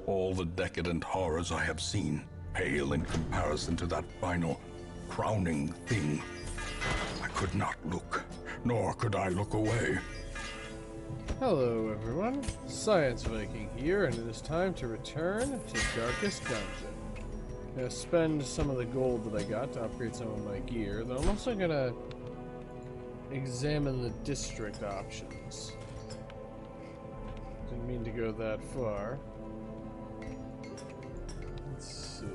All the decadent horrors I have seen pale in comparison to that final, crowning thing. I could not look, nor could I look away. Hello everyone, Science Viking here, and it is time to return to Darkest Dungeon. I'm going to spend some of the gold that I got to upgrade some of my gear, though I'm also going to examine the district options. Didn't mean to go that far. Let's see.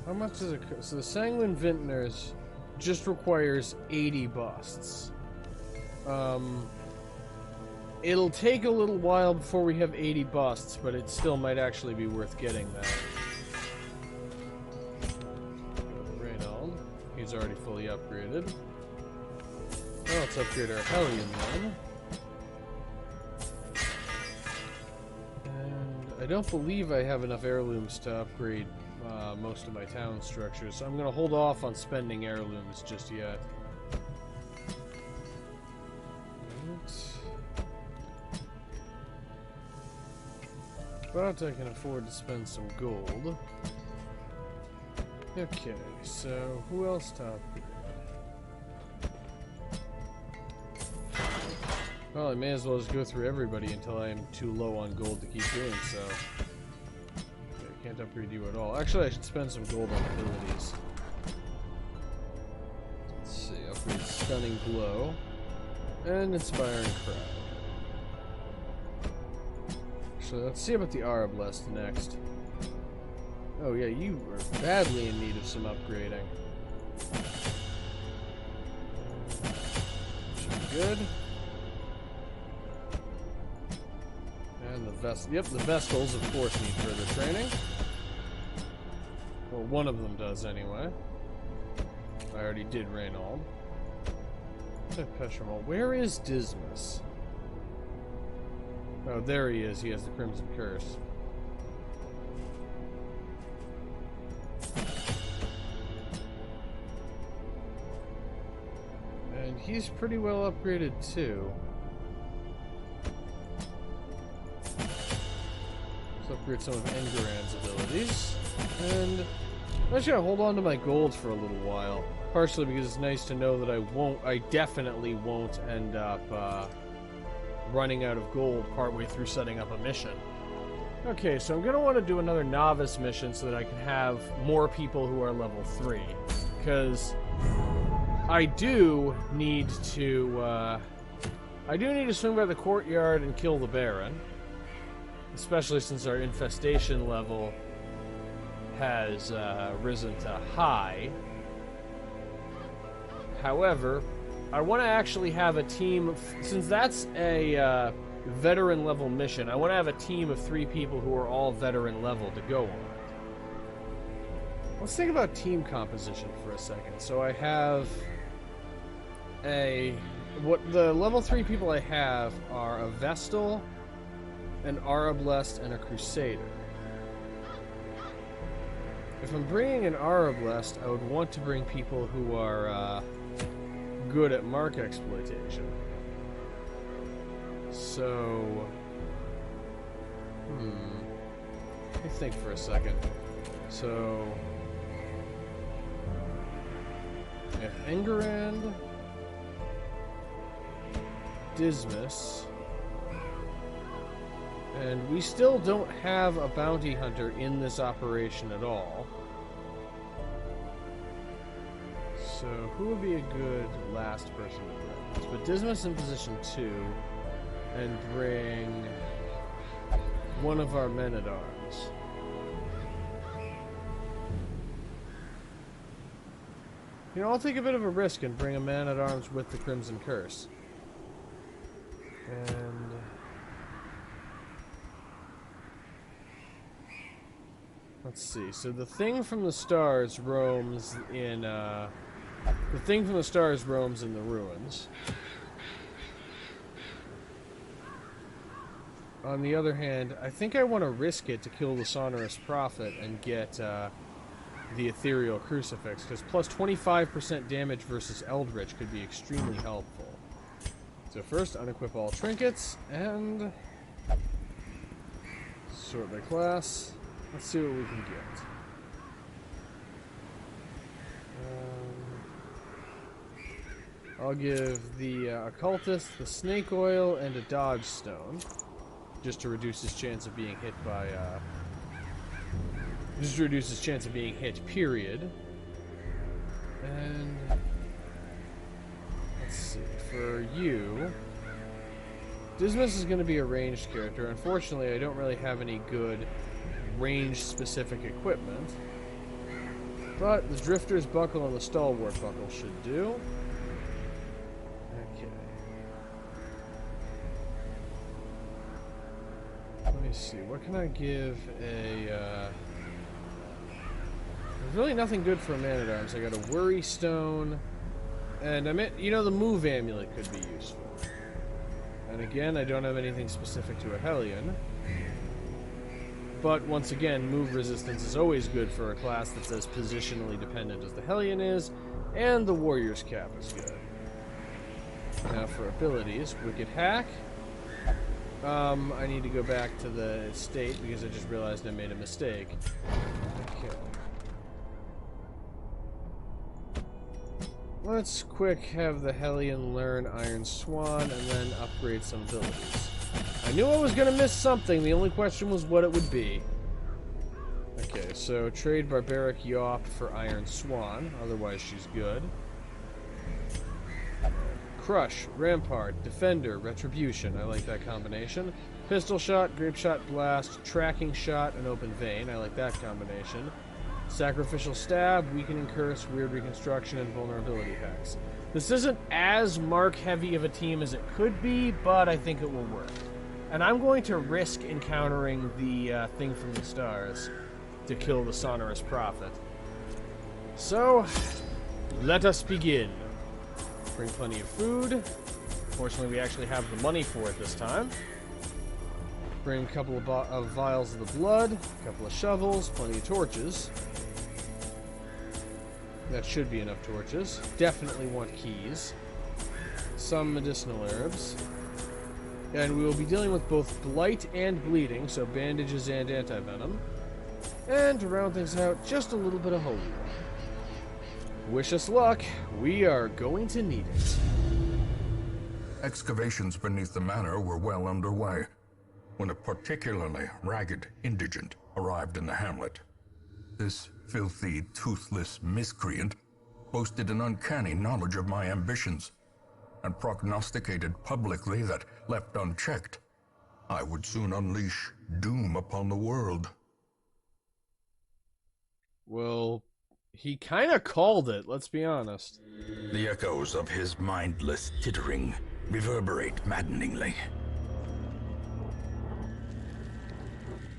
How much does it cost? So the Sanguine Vintners just requires 80 busts. It'll take a little while before we have 80 busts, but it still might actually be worth getting that. Reynold. He's already fully upgraded. Well, let's upgrade our Hellion then. And I don't believe I have enough heirlooms to upgrade most of my town structures, so I'm going to hold off on spending heirlooms just yet. But I can afford to spend some gold. Okay, so who else to upgrade? Well, I may as well just go through everybody until I am too low on gold to keep doing so. Okay, I can't upgrade you at all. Actually, I should spend some gold on abilities. Let's see, upgrade Stunning Blow and Inspiring Crowd. So let's see about the Arablest next. Oh yeah, you are badly in need of some upgrading. Should be good. And the Vest. Yep, the Vestals, of course, need further training. Well, one of them does anyway. I already did Reynold. Where is Dismas? Oh, there he is. He has the Crimson Curse. And he's pretty well upgraded, too. Let's upgrade some of Enguran's abilities. And I'm just gonna hold on to my gold for a little while. Partially because it's nice to know that I definitely won't end up, running out of gold partway through setting up a mission. Okay, so I'm going to want to do another novice mission so that I can have more people who are level 3. Because I do need to swing by the courtyard and kill the Baron. Especially since our infestation level has risen to high. However, I want to actually have a team of, since that's a veteran level mission, I want to have a team of 3 people who are all veteran level to go on. Let's think about team composition for a second. So I have the level 3 people I have are a Vestal, an Arablest, and a Crusader. If I'm bringing an Arablest, I would want to bring people who are good at mark exploitation. So, let me think for a second. So, yeah, Enguran, Dismas, and we still don't have a bounty hunter in this operation at all. So, who would be a good last person to bring? Let's put Dismas in position 2 and bring one of our men-at-arms. You know, I'll take a bit of a risk and bring a man-at-arms with the Crimson Curse. And let's see. So the Thing from the Stars roams in the Thing from the Stars roams in the ruins. On the other hand, I think I want to risk it to kill the Sonorous Prophet and get the Ethereal Crucifix, because plus 25% damage versus Eldritch could be extremely helpful. So first, unequip all trinkets, and sort by class. Let's see what we can get. I'll give the occultist the snake oil and a dodge stone, just to reduce his chance of being hit by. Just to reduce his chance of being hit. Period. And let's see, for you, Dismas is going to be a ranged character. Unfortunately, I don't really have any good range-specific equipment, but the Drifter's Buckle and the Stalwart Buckle should do. Okay. Let me see, what can I give a... There's really nothing good for a Man-at-Arms. I got a Worry Stone, and I meant, you know, the Move Amulet could be useful. And again, I don't have anything specific to a Hellion. But once again, move resistance is always good for a class that's as positionally dependent as the Hellion is, and the Warrior's Cap is good. Now for abilities, Wicked Hack. I need to go back to the estate because I just realized I made a mistake. Okay. Let's quick have the Hellion learn Iron Swan and then upgrade some abilities. I knew I was going to miss something, the only question was what it would be. Okay, so trade Barbaric Yawp for Iron Swan, otherwise she's good. Crush, Rampart, Defender, Retribution, I like that combination. Pistol Shot, Grape Shot Blast, Tracking Shot, and Open Vein, I like that combination. Sacrificial Stab, Weakening Curse, Weird Reconstruction, and Vulnerability Hacks. This isn't as mark-heavy of a team as it could be, but I think it will work. And I'm going to risk encountering the thing from the stars to kill the Sonorous Prophet. So, let us begin. Bring plenty of food. Fortunately, we actually have the money for it this time. Bring a couple of vials of the blood, a couple of shovels, plenty of torches. That should be enough torches. Definitely want keys. Some medicinal herbs. And we will be dealing with both blight and bleeding, so bandages and anti-venom. And to round things out, just a little bit of holy water. Wish us luck. We are going to need it. Excavations beneath the manor were well underway when a particularly ragged indigent arrived in the hamlet. This filthy, toothless miscreant boasted an uncanny knowledge of my ambitions and prognosticated publicly that, left unchecked, I would soon unleash doom upon the world. Well, he kind of called it, let's be honest. The echoes of his mindless tittering reverberate maddeningly.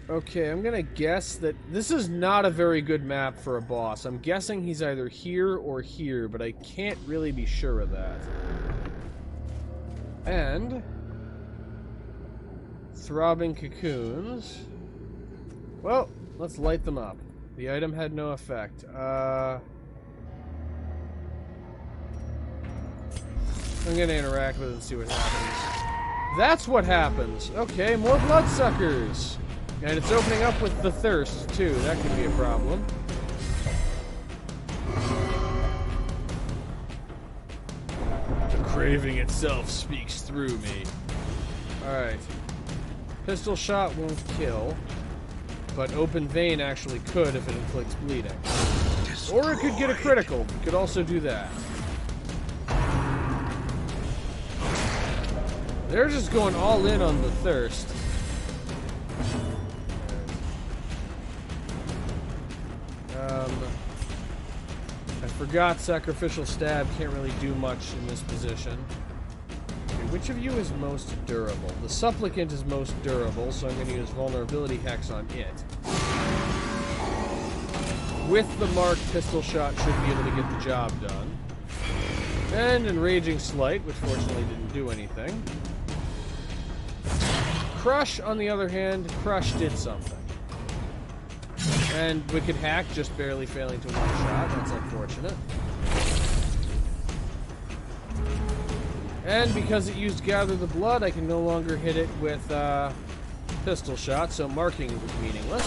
Okay, I'm gonna guess that this is not a very good map for a boss. I'm guessing he's either here or here, but I can't really be sure of that. And throbbing cocoons. Well, let's light them up. The item had no effect. I'm gonna interact with it and see what happens. That's what happens! Okay, more bloodsuckers! And it's opening up with the thirst, too. That could be a problem. The craving itself speaks through me. Alright. Pistol shot won't kill, but open vein actually could if it inflicts bleeding. Or it could get a critical. It could also do that. They're just going all in on the thirst. I forgot Sacrificial Stab can't really do much in this position. Okay, which of you is most durable? The Supplicant is most durable, so I'm going to use Vulnerability Hex on it. With the marked Pistol Shot, should be able to get the job done. And Enraging Slight, which fortunately didn't do anything. Crush, on the other hand, Crush did something. And Wicked Hack just barely failing to one-shot. That's unfortunate. And because it used Gather the Blood, I can no longer hit it with Pistol Shot, so marking it was meaningless.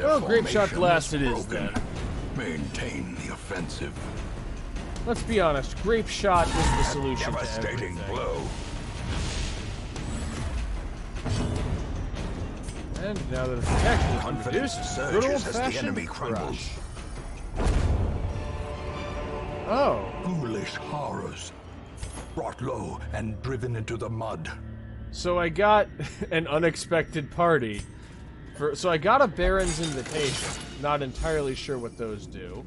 Well, grape shot blast it is then. Maintain the offensive. Let's be honest, grape shot is the solution to Devastating everything. blow. And now that the protection is Confidence introduced, surges good as the old-fashioned enemy crumbles. crush. Oh, Foolish horrors. Brought low and driven into the mud. so I got an unexpected party. So I got a Baron's invitation. Not entirely sure what those do.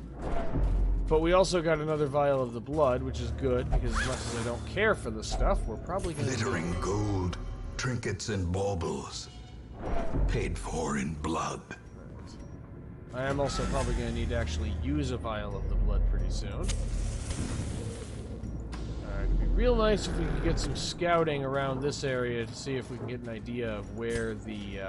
But we also got another vial of the blood, which is good, because as much as I don't care for the stuff, we're probably going to... Glittering gold, trinkets and baubles. Paid for in blood. I am also probably going to need to actually use a vial of the blood pretty soon. Alright, it'd be real nice if we could get some scouting around this area to see if we can get an idea of where the,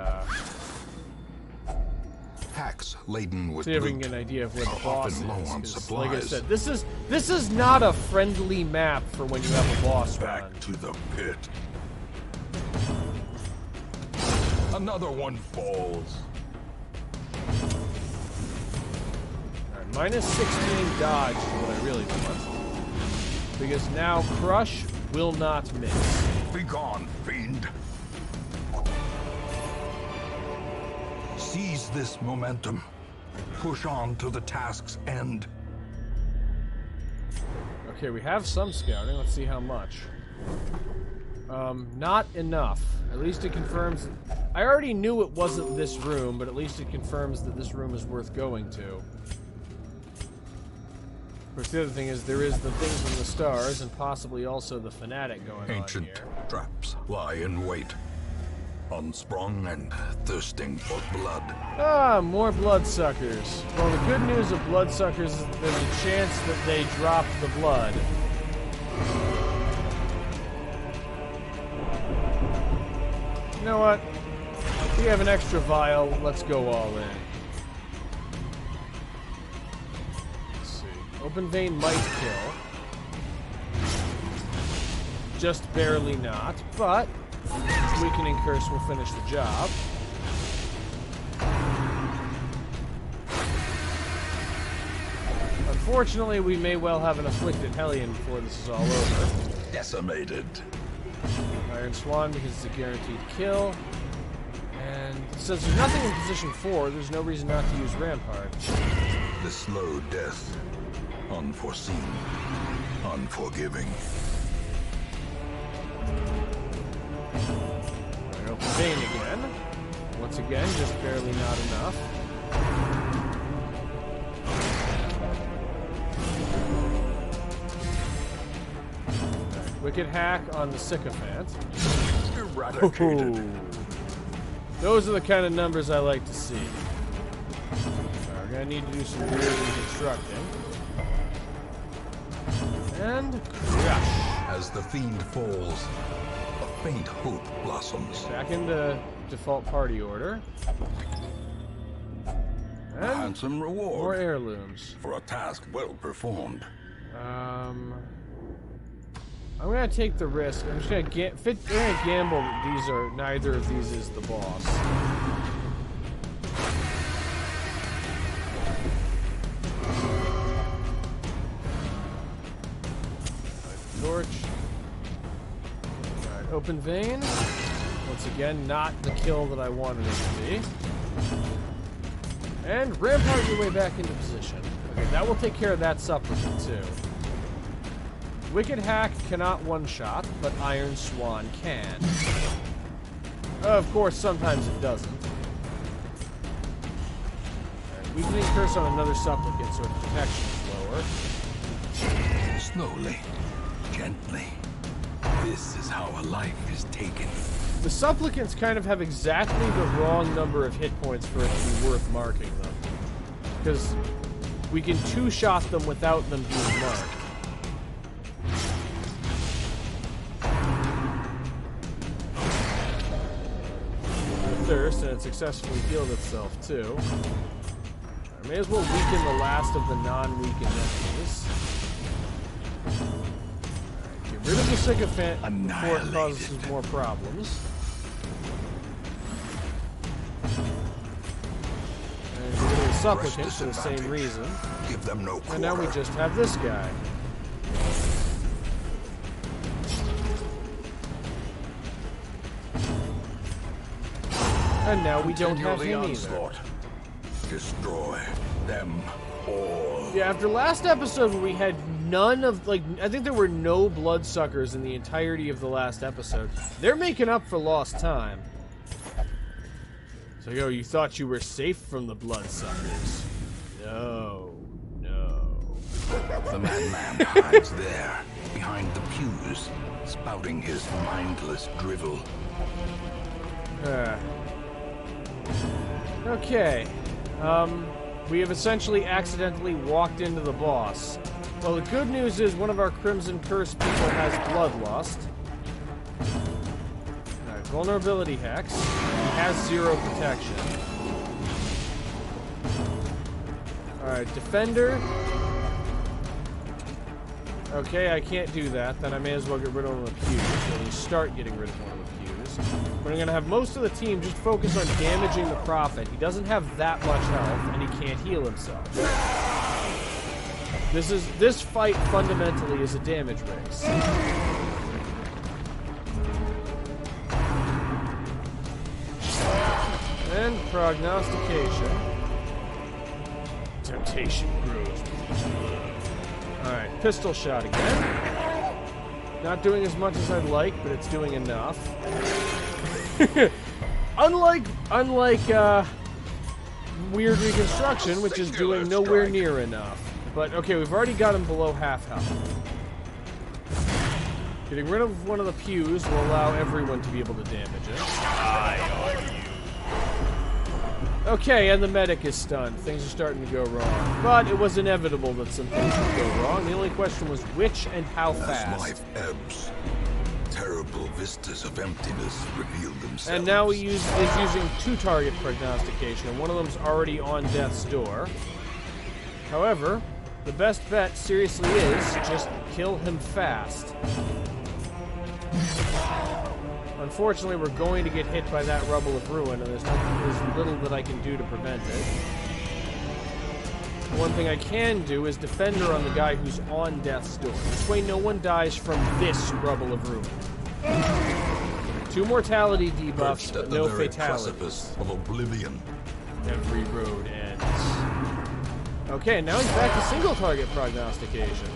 Packs laden with see if we can loot get an idea of where the are boss often low on is. 'Cause, like I supplies. said, this is not a friendly map for when you have a boss run. Back to the pit. Another one falls. Alright, minus 16 dodge is what I really want. Because now Crush will not miss. Begone, fiend. Seize this momentum. Push on to the task's end. Okay, we have some scouting. Let's see how much. Not enough. At least it confirms... I already knew it wasn't this room, but at least it confirms that this room is worth going to. Of course, the other thing is there is the thing from the stars, and possibly also the fanatic going Ancient on here. traps lie in wait. Unsprung and thirsting for blood. Ah, more bloodsuckers. Well, the good news of bloodsuckers is that there's a chance that they drop the blood. You know what? We have an extra vial. Let's go all in. Let's see. Open vein might kill. Just barely not, but weakening curse will finish the job. Unfortunately, we may well have an afflicted Hellion before this is all over. Decimated. Iron Swan because it's a guaranteed kill. And since there's nothing in position 4, there's no reason not to use Rampart. The slow death. Unforeseen. Unforgiving. Alright, open vein again. Once again, just barely not enough. Alright, wicked hack on the Sycophant. Eradicated. Ooh. Those are the kind of numbers I like to see. Alright, we're gonna need to do some weird reconstructing. And crush. As the fiend falls, a faint hope blossoms. Back into default party order. A And handsome more reward heirlooms. for a task well performed. I'm gonna take the risk. I'm just gonna gamble that these are neither of these is the boss. Torch. Alright, open vein. Once again, not the kill that I wanted it to be. And rampart your way back into position. Okay, that will take care of that supplicant too. Wicked Hack cannot one-shot, but Iron Swan can. Of course, sometimes it doesn't. Right, weakening curse on another supplicant, so its protection is lower. Slowly, gently. This is how a life is taken. The supplicants kind of have exactly the wrong number of hit points for it to be worth marking them. Because we can two-shot them without them being marked. Thirst, and it successfully healed itself too. I may as well weaken the last of the non-weakened enemies. Right, get rid of the Sycophant before it causes some more problems. supplicant for the same reason. Give them no quarter. And now we just have this guy. And now we don't have him either. Destroy them all. Yeah, after last episode where we had none of, like, I think there were no bloodsuckers in the entirety of the last episode. They're making up for lost time. So, yo, you thought you were safe from the bloodsuckers. No. The madman hides there, behind the pews, spouting his mindless drivel. Okay. We have essentially accidentally walked into the boss. Well, the good news is one of our Crimson Curse people has Bloodlust. Alright, Vulnerability Hex. He has 0 protection. Alright, Defender. Okay, I can't do that. Then I may as well get rid of one of the pews. So we start getting rid of one of the pews. But I'm going to have most of the team just focus on damaging the Prophet. He doesn't have that much health, and he can't heal himself. This fight fundamentally is a damage race. And prognostication. Temptation grows. Alright, pistol shot again. Not doing as much as I'd like, but it's doing enough. unlike Weird Reconstruction, which is doing nowhere near enough. But, okay, we've already got him below half health. Getting rid of one of the pews will allow everyone to be able to damage it. Okay, and the medic is stunned. Things are starting to go wrong. But it was inevitable that some things would go wrong. The only question was which and how fast. As life ebbs, terrible vistas of emptiness reveal themselves. And now he is using 2-target prognostication, and one of them's already on death's door. However, the best bet, seriously, is just kill him fast. Unfortunately, we're going to get hit by that rubble of ruin, and there's little that I can do to prevent it. One thing I can do is Defender on the guy who's on death's door. This way no one dies from this rubble of ruin. 2 mortality debuffs, but no fatalities. Of oblivion. Every road ends. Okay, now he's back to single-target prognostication.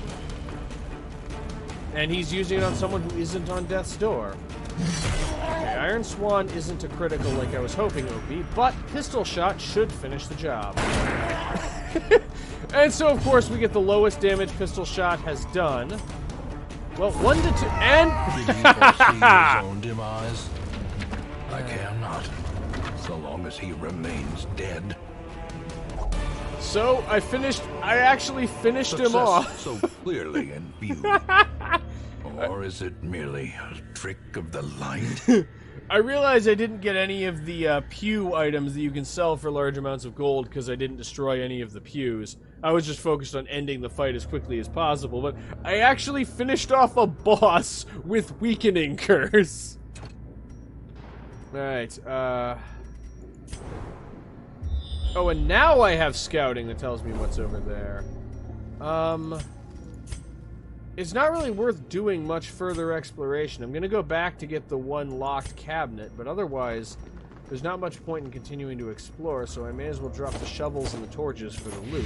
And he's using it on someone who isn't on death's door. Okay, Iron Swan isn't a critical like I was hoping it would be, but Pistol Shot should finish the job. And so, of course, we get the lowest damage Pistol Shot has done. Well, 1 to 2, and... Did he foresee his own demise? I care not, so long as he remains dead. So, I actually finished him off. So clearly in view. Or is it merely a trick of the light? I realized I didn't get any of the pew items that you can sell for large amounts of gold because I didn't destroy any of the pews. I was just focused on ending the fight as quickly as possible, but I actually finished off a boss with Weakening Curse. Alright, oh, and now I have scouting that tells me what's over there. It's not really worth doing much further exploration. I'm going to go back to get the one locked cabinet, but otherwise, there's not much point in continuing to explore, so I may as well drop the shovels and the torches for the loot.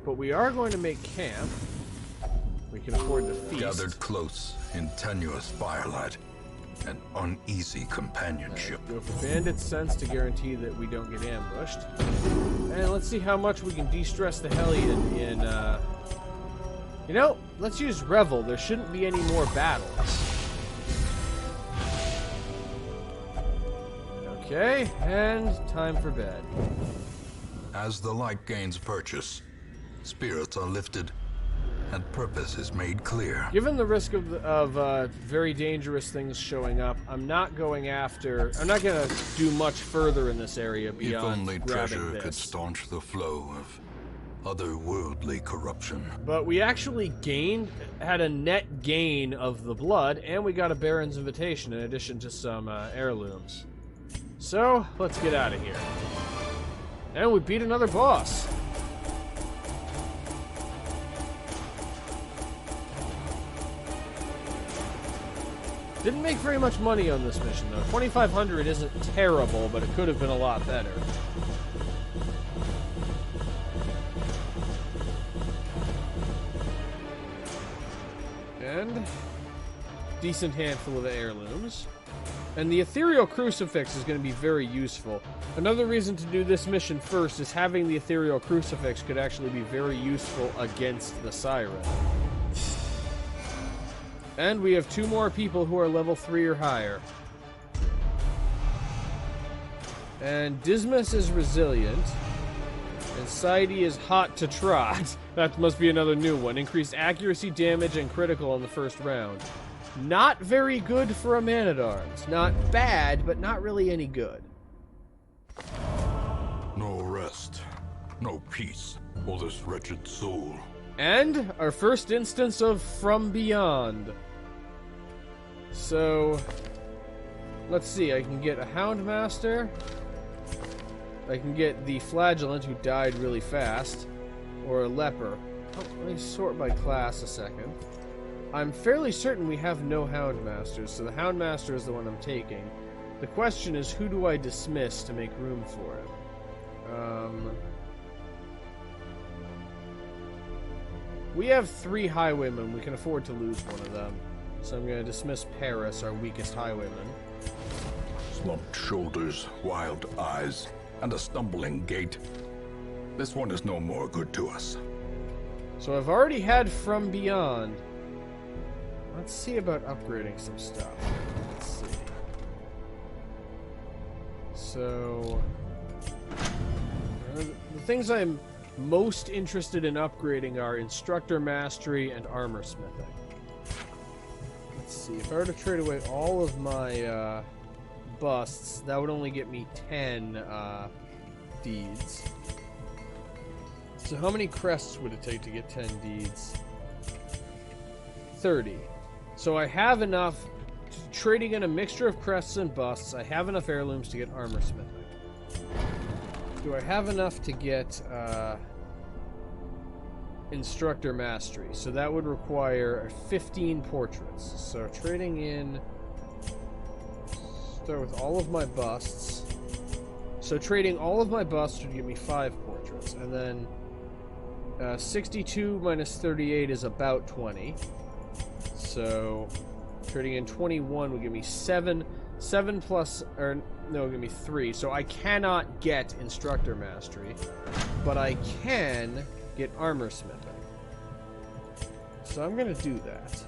But we are going to make camp. We can afford to feast. Gathered close in tenuous firelight and uneasy companionship. Go for bandit sense to guarantee that we don't get ambushed. And let's see how much we can de-stress the Hellion in, You know, let's use Revel. There shouldn't be any more battles. Okay, and time for bed. As the light gains purchase, spirits are lifted, and purpose is made clear. Given the risk of very dangerous things showing up, I'm not going to do much further in this area beyond If only grabbing treasure this. could staunch the flow of otherworldly corruption. But we actually had a net gain of the blood, and we got a Baron's Invitation in addition to some heirlooms. So, let's get out of here. And we beat another boss. Didn't make very much money on this mission, though. 2,500 isn't terrible, but it could have been a lot better. And decent handful of heirlooms. And the ethereal crucifix is going to be very useful. Another reason to do this mission first is having the ethereal crucifix could actually be very useful against the siren. And we have 2 more people who are level 3 or higher. And Dismas is resilient. And Saidi is hot to trot. That must be another new one. Increased accuracy, damage, and critical on the first round. Not very good for a man-at-arms. Not bad, but not really any good. No rest, no peace for this wretched soul. And our first instance of From Beyond. So, let's see. I can get a Houndmaster. I can get the Flagellant, who died really fast. Or a Leper. Oh, let me sort by class a second. I'm fairly certain we have no Houndmasters, so the Houndmaster is the one I'm taking. The question is, who do I dismiss to make room for it? We have 3 Highwaymen. We can afford to lose one of them. So I'm going to dismiss Paris, our weakest Highwayman. Slumped shoulders, wild eyes, and a stumbling gait. This one is no more good to us. So I've already had From Beyond. Let's see about upgrading some stuff. Let's see. So, the things I'm most interested in upgrading are Instructor Mastery and Armor Smithing. Let's see. If I were to trade away all of my busts, that would only get me 10 deeds. So how many crests would it take to get 10 deeds? 30. So I have enough, trading in a mixture of crests and busts, I have enough heirlooms to get armor smithing. Do I have enough to get instructor mastery? So that would require 15 portraits. So trading in, start with all of my busts. So trading all of my busts would give me 5 portraits. And then 62 minus 38 is about 20. So trading in 21 would give me 7 plus, or no, it would give me 3. So I cannot get instructor mastery, but I can get armor smithing. So I'm going to do that.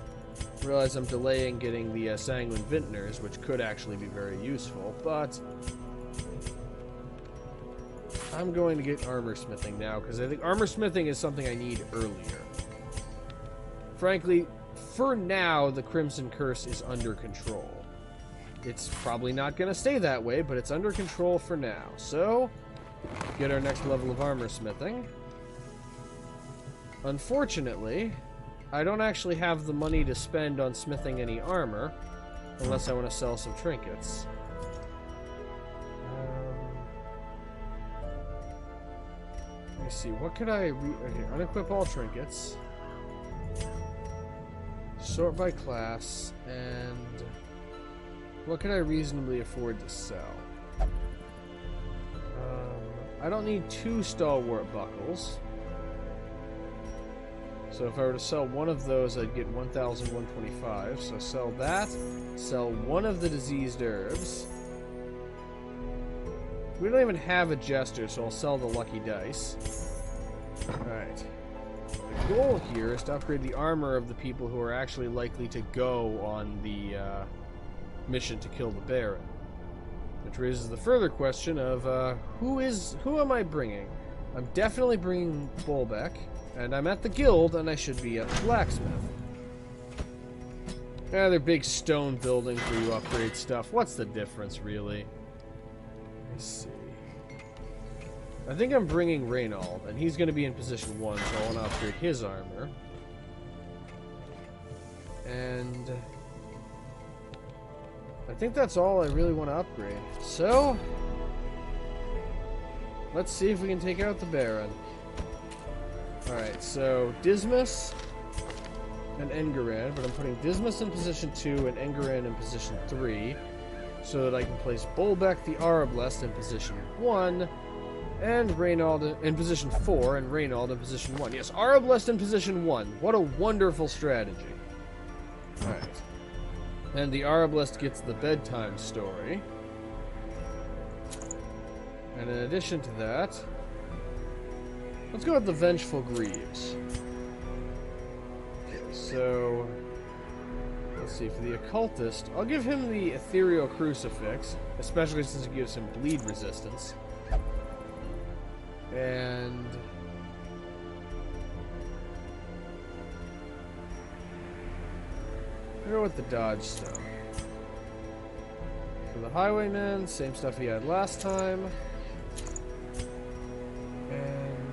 Realize I'm delaying getting the sanguine vintners, which could actually be very useful, but I'm going to get armor smithing now, because I think armor smithing is something I need earlier. Frankly, for now, the Crimson Curse is under control. It's probably not going to stay that way, but it's under control for now. So, get our next level of armor smithing. Unfortunately, I don't actually have the money to spend on smithing any armor, unless I want to sell some trinkets. Let me see, what could I... Okay, unequip all trinkets. Sort by class, and... what can I reasonably afford to sell? I don't need 2 stalwart buckles. So if I were to sell one of those, I'd get 1,125. So sell that. Sell one of the diseased herbs. We don't even have a jester, so I'll sell the lucky dice. Alright. The goal here is to upgrade the armor of the people who are actually likely to go on the mission to kill the Baron. Which raises the further question of who am I bringing? I'm definitely bringing Bolbeck, and I'm at the guild, and I should be at the blacksmith. They're big stone buildings where you upgrade stuff. What's the difference, really? Let's see. I think I'm bringing Reynald, and he's going to be in position 1, so I want to upgrade his armor. And I think that's all I really want to upgrade. So, let's see if we can take out the Baron. Alright, so Dismas and Enguerrand, but I'm putting Dismas in position 2 and Enguerrand in position 3, so that I can place Bolbeck the Arablest in position 1, and Reynald in position 4, and Reynald in position 1. Yes, Arablest in position 1. What a wonderful strategy. Alright. And the Arablest gets the bedtime story. And in addition to that, let's go with the Vengeful Greaves. Okay, so let's see, for the Occultist, I'll give him the Ethereal Crucifix, especially since it gives him bleed resistance. And I'll go with the Dodge Stone. For the Highwayman, same stuff he had last time. And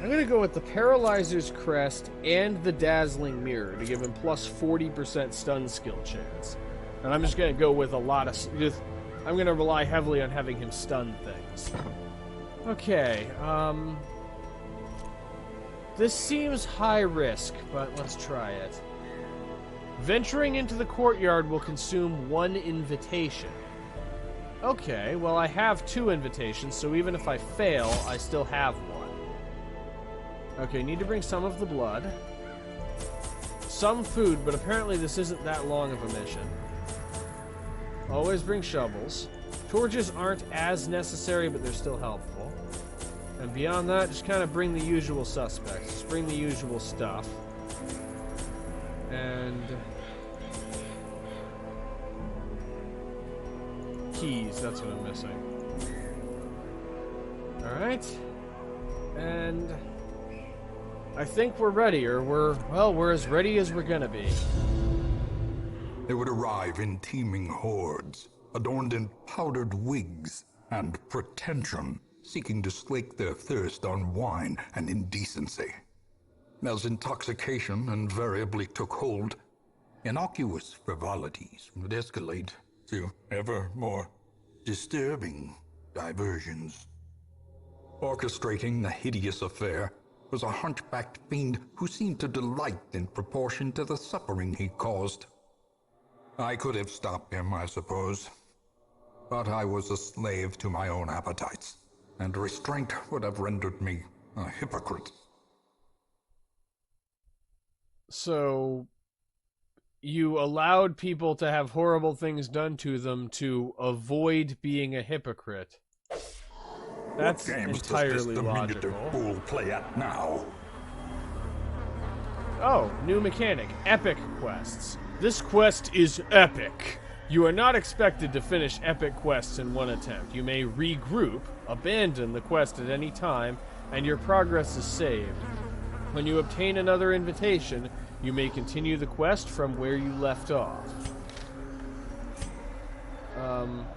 I'm gonna go with the Paralyzer's Crest and the Dazzling Mirror to give him plus 40% stun skill chance. And I'm just gonna go with a lot of... I'm gonna rely heavily on having him stun things. Okay, this seems high risk, but let's try it. Venturing into the courtyard will consume 1 invitation. Okay, well I have 2 invitations, so even if I fail, I still have 1. Okay, need to bring some of the blood. Some food, but apparently this isn't that long of a mission. Always bring shovels. Torches aren't as necessary, but they're still helpful. And beyond that, just kind of bring the usual suspects. Just bring the usual stuff. And... keys, that's what I'm missing. Alright. And... I think we're ready, or we're as ready as we're gonna be. They would arrive in teeming hordes, adorned in powdered wigs and pretension, seeking to slake their thirst on wine and indecency. As intoxication invariably took hold, innocuous frivolities would escalate to ever more disturbing diversions. Orchestrating the hideous affair was a hunchbacked fiend who seemed to delight in proportion to the suffering he caused. I could have stopped him, I suppose, but I was a slave to my own appetites, and restraint would have rendered me a hypocrite. So, you allowed people to have horrible things done to them to avoid being a hypocrite. That's entirely logical. Fool play at now? Oh, new mechanic. Epic quests. This quest is epic. You are not expected to finish epic quests in one attempt. You may regroup, abandon the quest at any time, and your progress is saved. When you obtain another invitation, you may continue the quest from where you left off.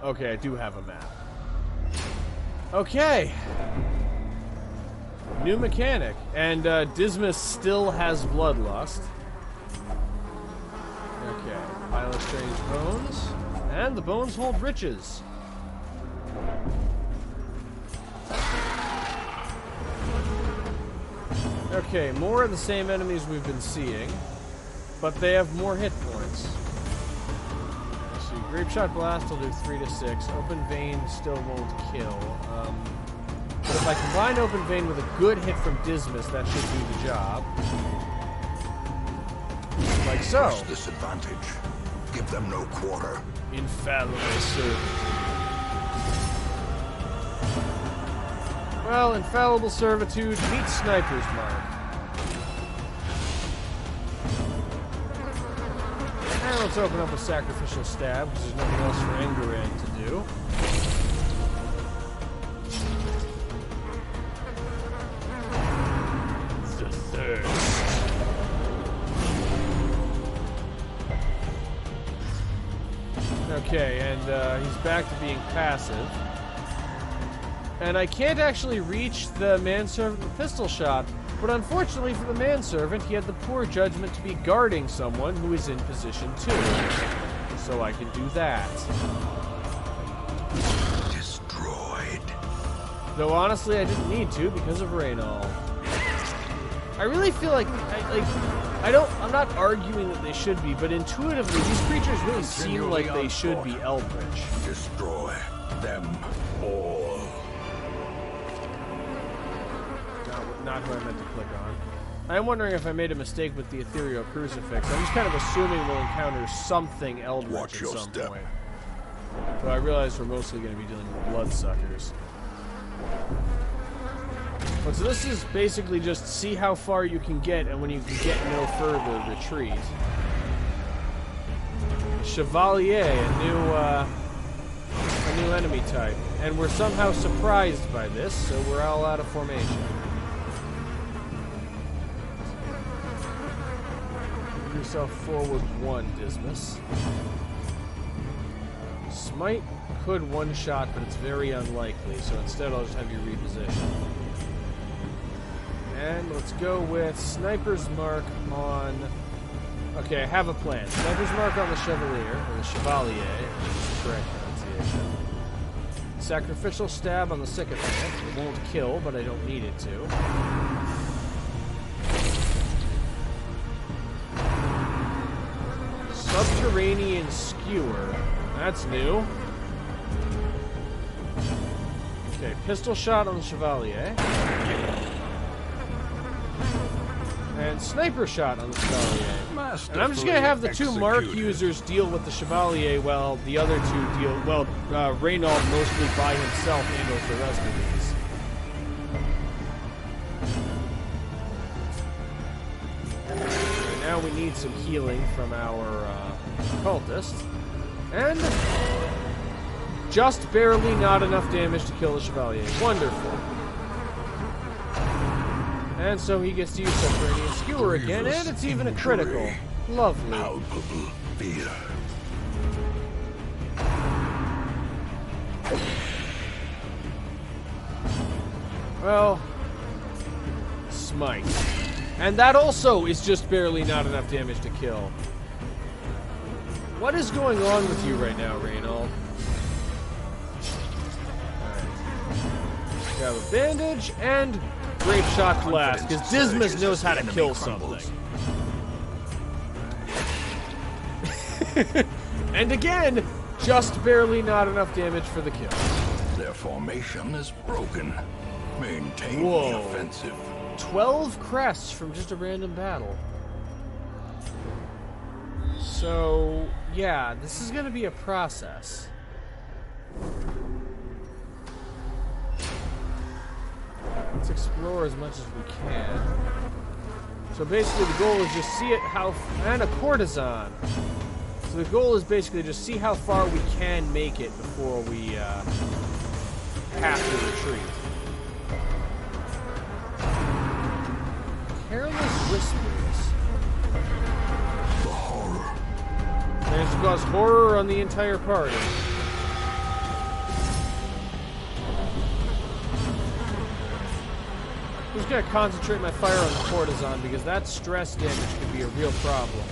Okay, I do have a map. Okay. New mechanic. And, Dismas still has bloodlust. Okay. Pile of strange bones. And the bones hold riches. Okay, more of the same enemies we've been seeing, but they have more hit points. Let's see, Grape Shot Blast will do 3 to 6. Open Vein still won't kill. But if I combine Open Vein with a good hit from Dismas, that should do the job. Like so. Press disadvantage. Give them no quarter. Infallible Servant. Well, Infallible Servitude meets Sniper's Mark. And let's open up a Sacrificial Stab, because there's nothing else for Enguerrand to do. The thirst. Okay, and he's back to being passive. And I can't actually reach the manservant with pistol shot, but unfortunately for the manservant, he had the poor judgment to be guarding someone who is in position 2. So I can do that. Destroyed. Though honestly, I didn't need to because of Raynald. I really feel like I'm not arguing that they should be, but intuitively, these creatures really seem like they should be eldritch. Destroy them all. Not who I meant to click on. I am wondering if I made a mistake with the ethereal crucifix. I'm just kind of assuming we'll encounter something eldritch at some point. But I realize we're mostly going to be dealing with bloodsuckers. But so this is basically just see how far you can get, and when you can get no further, retreat. Chevalier, a new enemy type. And we're somehow surprised by this, so we're all out of formation. Move yourself forward 1, Dismas. Smite could one-shot, but it's very unlikely, so instead I'll just have you reposition. And let's go with Sniper's Mark on... Okay, I have a plan. Sniper's Mark on the Chevalier, or the Chevalier, is the correct pronunciation. Sacrificial Stab on the Sycophant. It won't kill, but I don't need it to. Subterranean Skewer. That's new. Okay, Pistol Shot on the Chevalier. And Sniper Shot on the Chevalier. And I'm just going to have the 2 Mark users deal with the Chevalier while the other 2 deal... Well, Raynald mostly by himself handles the rest of these. And now we need some healing from our cultist. And just barely not enough damage to kill the Chevalier. Wonderful. And so he gets to use Subterranean Skewer again, and it's even a critical. Lovely. Palpable fear. Well, Smite. And that also is just barely not enough damage to kill. What is going on with you right now, Raynald? Alright. We have a bandage and Grape Shot Blast, because Dismas knows how to kill something. And again, just barely not enough damage for the kill. Their formation is broken. Maintain the offensive. 12 crests from just a random battle. So, yeah, this is going to be a process. Let's explore as much as we can. So basically the goal is just see it how... And a courtesan. So the goal is basically just see how far we can make it before we have to retreat. Careless Whispers. The horror. Managed to cause horror on the entire party. I'm just going to concentrate my fire on the courtesan because that stress damage could be a real problem.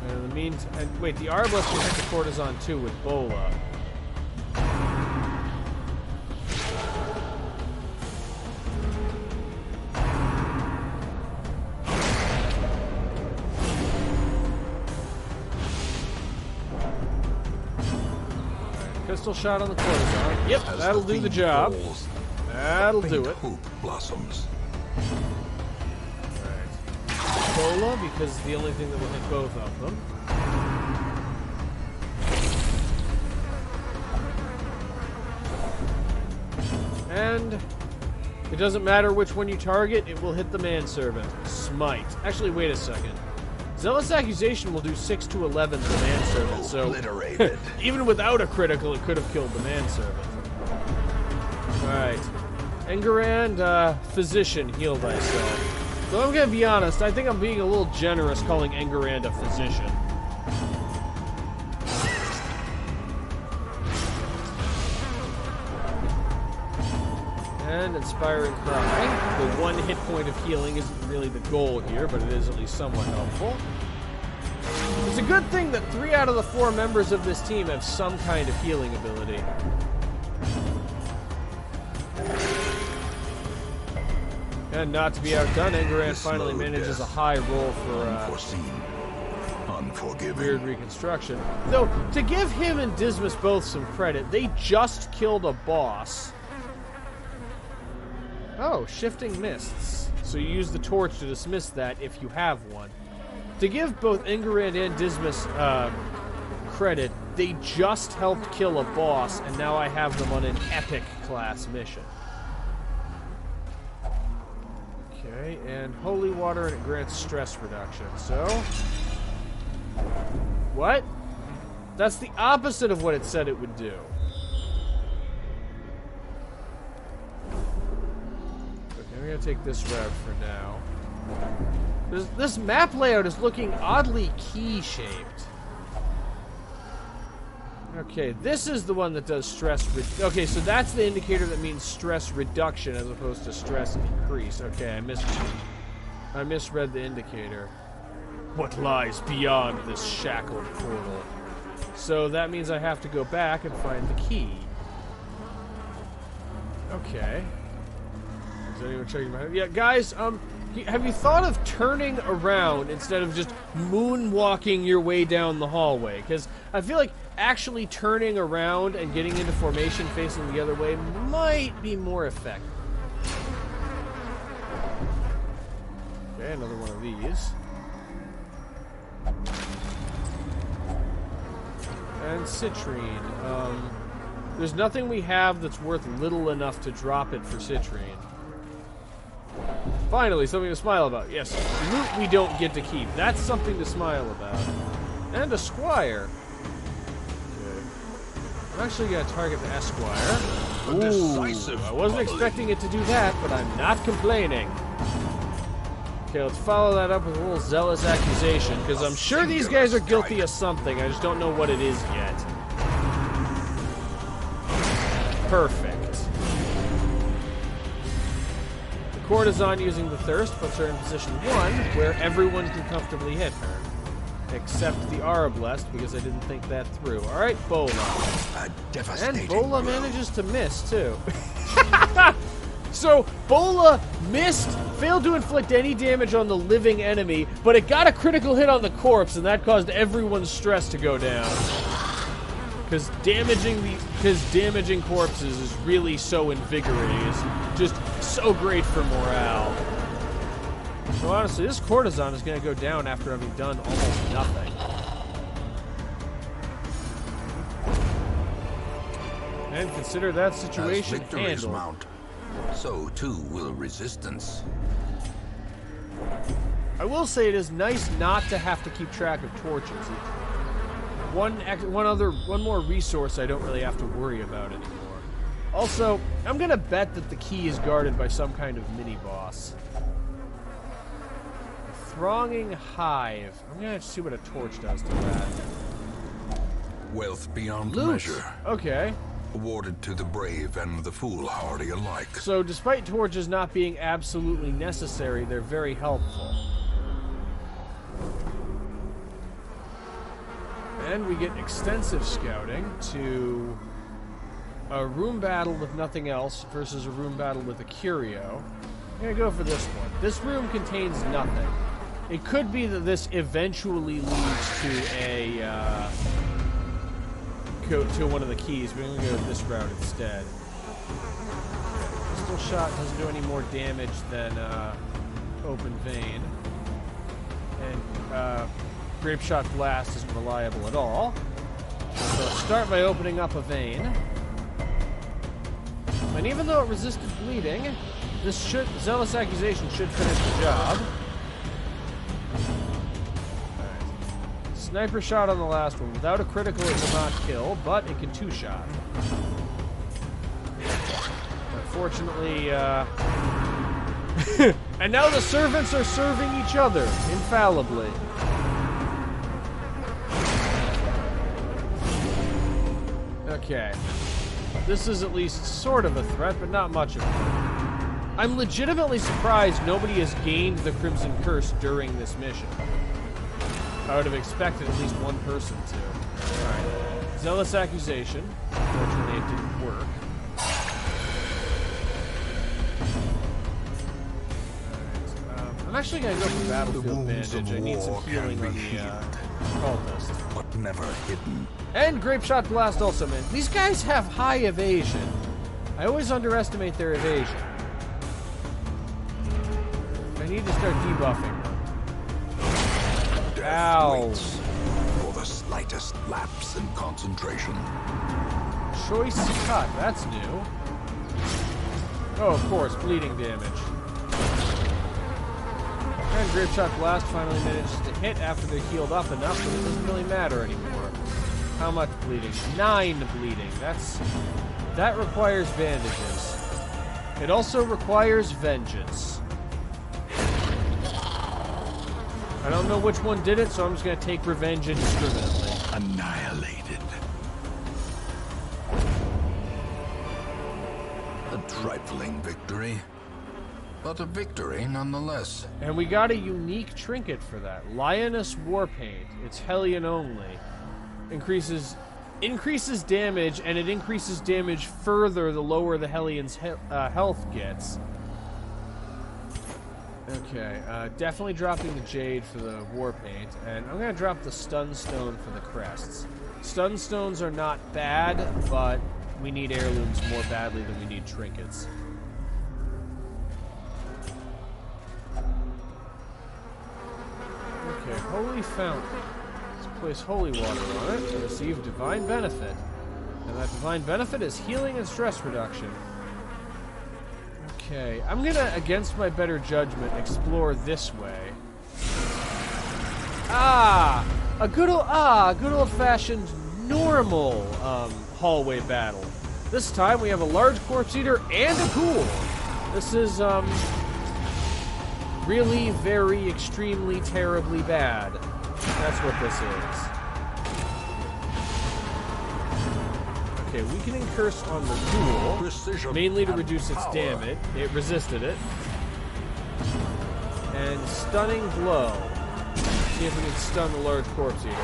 And in the meantime, wait, the arbalest can hit the courtesan too with Bola. Pistol shot on the courtesan. Yep, that'll do the job. That'll do it. Hope blossoms. Alright. Bola, because it's the only thing that will hit both of them. And it doesn't matter which one you target, it will hit the manservant. Smite. Actually, wait a second. Zealous Accusation will do 6 to 11 to the manservant, so even without a critical, it could have killed the manservant. Alright. Enguerrand, Physician, heal thyself. So I'm gonna be honest, I think I'm being a little generous calling Enguerrand a Physician. And Inspiring Cry. The 1 hit point of healing isn't really the goal here, but it is at least somewhat helpful. It's a good thing that 3 out of the 4 members of this team have some kind of healing ability. And not to be outdone, Enguerrand This finally slow manages a death, high roll for unforeseen, unforgiving. weird reconstruction. Though, to give him and Dismas both some credit, they just killed a boss. Oh, shifting mists. So you use the torch to dismiss that if you have one. To give both Enguerrand and Dismas credit, they just helped kill a boss, and now I have them on an epic class mission. Okay, and holy water, and it grants stress reduction. So, what? That's the opposite of what it said it would do. Okay, I'm gonna take this route for now. This map layout is looking oddly key-shaped. Okay, this is the one that does stress okay, so that's the indicator that means stress reduction as opposed to stress increase. Okay, I misread the indicator. What lies beyond this shackled portal? So that means I have to go back and find the key. Okay. Is anyone checking my head? Yeah, guys, have you thought of turning around instead of just moonwalking your way down the hallway? Because I feel like actually turning around and getting into formation facing the other way might be more effective. Okay, another one of these. And citrine. There's nothing we have that's worth little enough to drop it for citrine. Finally, something to smile about. Yes, loot we don't get to keep. That's something to smile about. And a squire. Okay. I'm actually going to target the esquire. Ooh, I wasn't expecting it to do that, but I'm not complaining. Okay, let's follow that up with a little zealous accusation, because I'm sure these guys are guilty of something. I just don't know what it is yet. Perfect. Courtesan using the thirst puts her in position 1, where everyone can comfortably hit her. Except the Arablest, because I didn't think that through. Alright, Bola. And Bola manages to miss, too. So, Bola missed, failed to inflict any damage on the living enemy, but it got a critical hit on the corpse, and that caused everyone's stress to go down. Because damaging corpses is really so invigorating. It's just so great for morale. So honestly, this courtesan is going to go down after having done almost nothing. And consider that situation handled. Mount, so too will resistance. I will say it is nice not to have to keep track of torches. One more resource I don't really have to worry about anymore. Also, I'm gonna bet that the key is guarded by some kind of mini-boss. Thronging hive. I'm gonna see what a torch does to that. Wealth beyond Loot. measure. Okay. Awarded to the brave and the foolhardy alike. So, despite torches not being absolutely necessary, they're very helpful. And we get extensive scouting to a room battle with nothing else versus a room battle with a curio. I'm gonna go for this one. This room contains nothing. It could be that this eventually leads to to one of the keys, but I'm gonna go this route instead. Pistol shot doesn't do any more damage than open vein, and grape shot blast isn't reliable at all. So I'll start by opening up a vein. And even though it resisted bleeding, Zealous Accusation should finish the job. Alright. Sniper shot on the last one. Without a critical, it will not kill, but it can two-shot. Unfortunately, and now the servants are serving each other, infallibly. Okay. This is at least sort of a threat, but not much of one. I'm legitimately surprised nobody has gained the Crimson Curse during this mission. I would have expected at least one person to. Alright. Zealous Accusation. Unfortunately, it didn't work. actually gonna go for battlefield bandage. I need some healing on the cultist. But never hidden. And grape shot blast also, man. These guys have high evasion. I always underestimate their evasion. I need to start debuffing them. Death Ow. waits for the slightest lapse in concentration. Choice cut, that's new. Oh, of course, bleeding damage. And grape shot blast finally manages to hit after they're healed up enough that it doesn't really matter anymore. How much bleeding? 9 bleeding. That requires bandages. It also requires vengeance. I don't know which one did it, so I'm just going to take revenge indiscriminately. Annihilated. A trifling victory, but a victory nonetheless. And we got a unique trinket for that. Lioness War Paint. It's Hellion only. Increases damage, and it increases damage further the lower the Hellion's health gets. Okay, definitely dropping the Jade for the War Paint, and I'm going to drop the Stun Stone for the crests. Stun Stones are not bad, but we need heirlooms more badly than we need trinkets. Okay, Holy Fountain. Let's place holy water on it and receive divine benefit. And that divine benefit is healing and stress reduction. Okay, I'm gonna, against my better judgment, explore this way. A good old-fashioned normal hallway battle. This time we have a large corpse eater and a ghoul. This is really, very, extremely, terribly bad. That's what this is. Okay, weakening curse on the ghoul, Precision mainly to and reduce its power. damage. It resisted it. And stunning blow. See if we can stun the large corpse eater.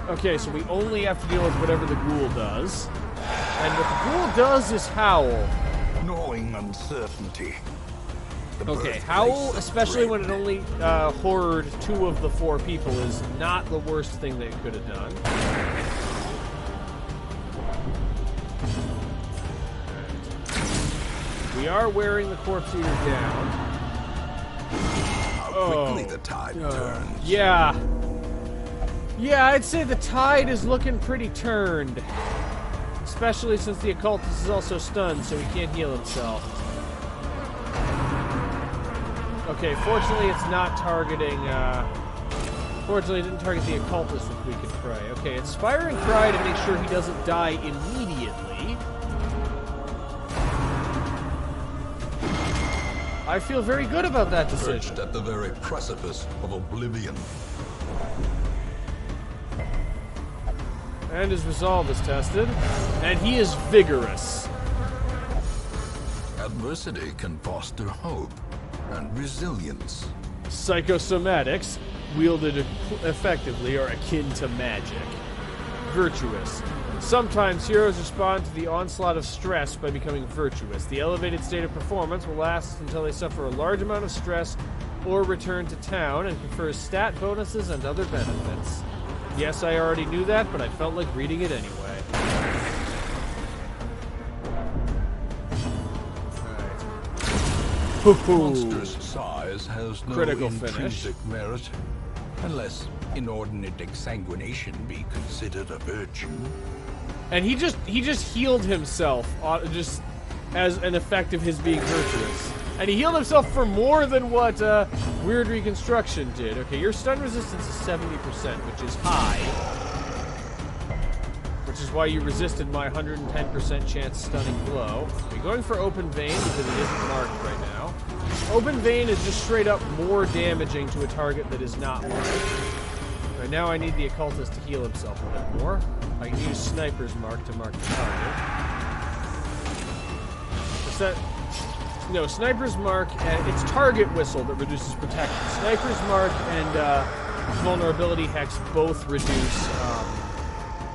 Okay, so we only have to deal with whatever the ghoul does. And what the ghoul does is howl. Gnawing uncertainty. The Okay, birthplace howl, of especially when dread. it only horrored 2 of the 4 people, is not the worst thing they could have done. We are wearing the corpse eater down. How quickly the tide turns. Yeah. Yeah, I'd say the tide is looking pretty turned. Especially since the occultist is also stunned, so he can't heal himself. Okay, fortunately it's not targeting, fortunately it didn't target the occultist with Weakened Cry. Okay, Inspiring Cry to make sure he doesn't die immediately. I feel very good about that decision. Perched at the very precipice of oblivion. And his resolve is tested. And he is vigorous. Adversity can foster hope and resilience. Psychosomatics, wielded effectively, are akin to magic. Virtuous. Sometimes heroes respond to the onslaught of stress by becoming virtuous. The elevated state of performance will last until they suffer a large amount of stress or return to town, and confers stat bonuses and other benefits. Yes, I already knew that, but I felt like reading it anyway. Alright. Monstrous size has no Critical intrinsic merit, unless inordinate exsanguination be considered a virtue. And he just healed himself just as an effect of his being virtuous. And he healed himself for more than what Weird Reconstruction did. Okay, your stun resistance is 70%, which is high. Which is why you resisted my 110% chance stunning blow. You're going for Open Vein because it isn't marked right now. Open Vein is just straight up more damaging to a target that is not marked. Right now I need the occultist to heal himself a bit more. I can use Sniper's Mark to mark the target. What's that? No, Sniper's Mark, it's Target Whistle that reduces protection. Sniper's Mark and Vulnerability Hex both reduce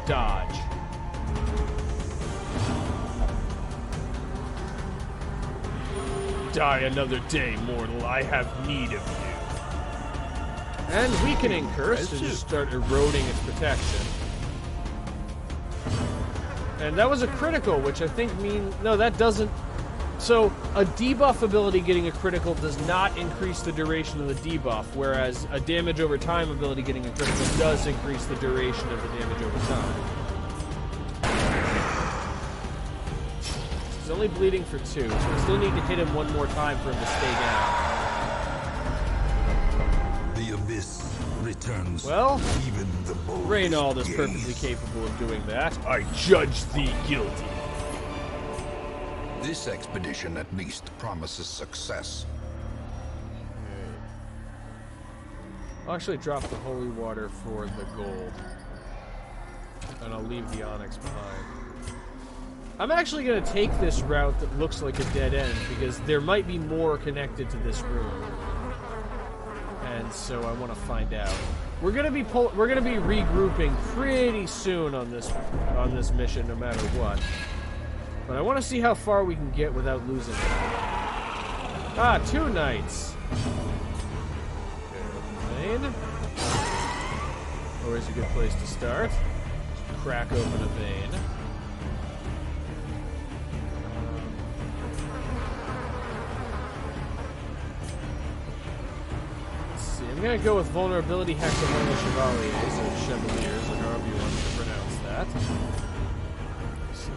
dodge. Die another day, mortal. I have need of you. And weakening curse to just start eroding its protection. And that was a critical, which I think no, that doesn't. So a debuff ability getting a critical does not increase the duration of the debuff, whereas a damage over time ability getting a critical does increase the duration of the damage over time. He's only bleeding for 2, so I still need to hit him one more time for him to stay down. The abyss returns. Well, even the Reynald is perfectly capable of doing that. I judge thee guilty. This expedition at least promises success. I'll actually drop the holy water for the gold. And I'll leave the onyx behind. I'm actually going to take this route that looks like a dead end, because there might be more connected to this room. And so I want to find out. We're going to be regrouping pretty soon on this mission, no matter what. But I want to see how far we can get without losing it. Ah, 2 knights. Okay, vein. Always a good place to start. Just crack open a vein. Let's see. I'm going to go with vulnerability hack to one of the chevaliers, or chevaliers, or however you want to pronounce that.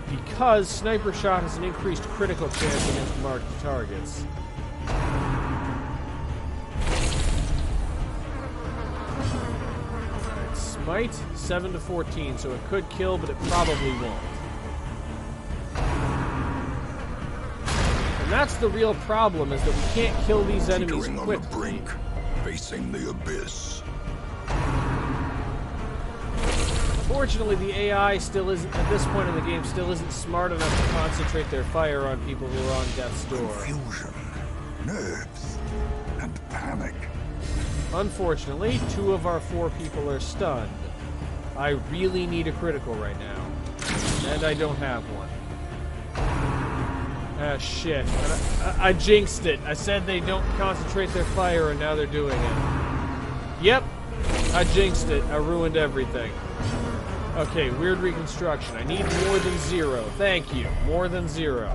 Because sniper shot has an increased critical chance against marked targets. Alright, smite 7 to 14, so it could kill, but it probably won't. And that's the real problem, is that we can't kill these enemies quickly. On the brink, facing the abyss. Fortunately, the AI still isn't, at this point in the game, still isn't smart enough to concentrate their fire on people who are on death's door. Confusion, nerves, and panic. Unfortunately, 2 of our 4 people are stunned. I really need a critical right now. And I don't have one. Ah, shit. I jinxed it. I said they don't concentrate their fire, and now they're doing it. Yep. I jinxed it. I ruined everything. Okay, weird reconstruction. I need more than 0. Thank you. More than 0.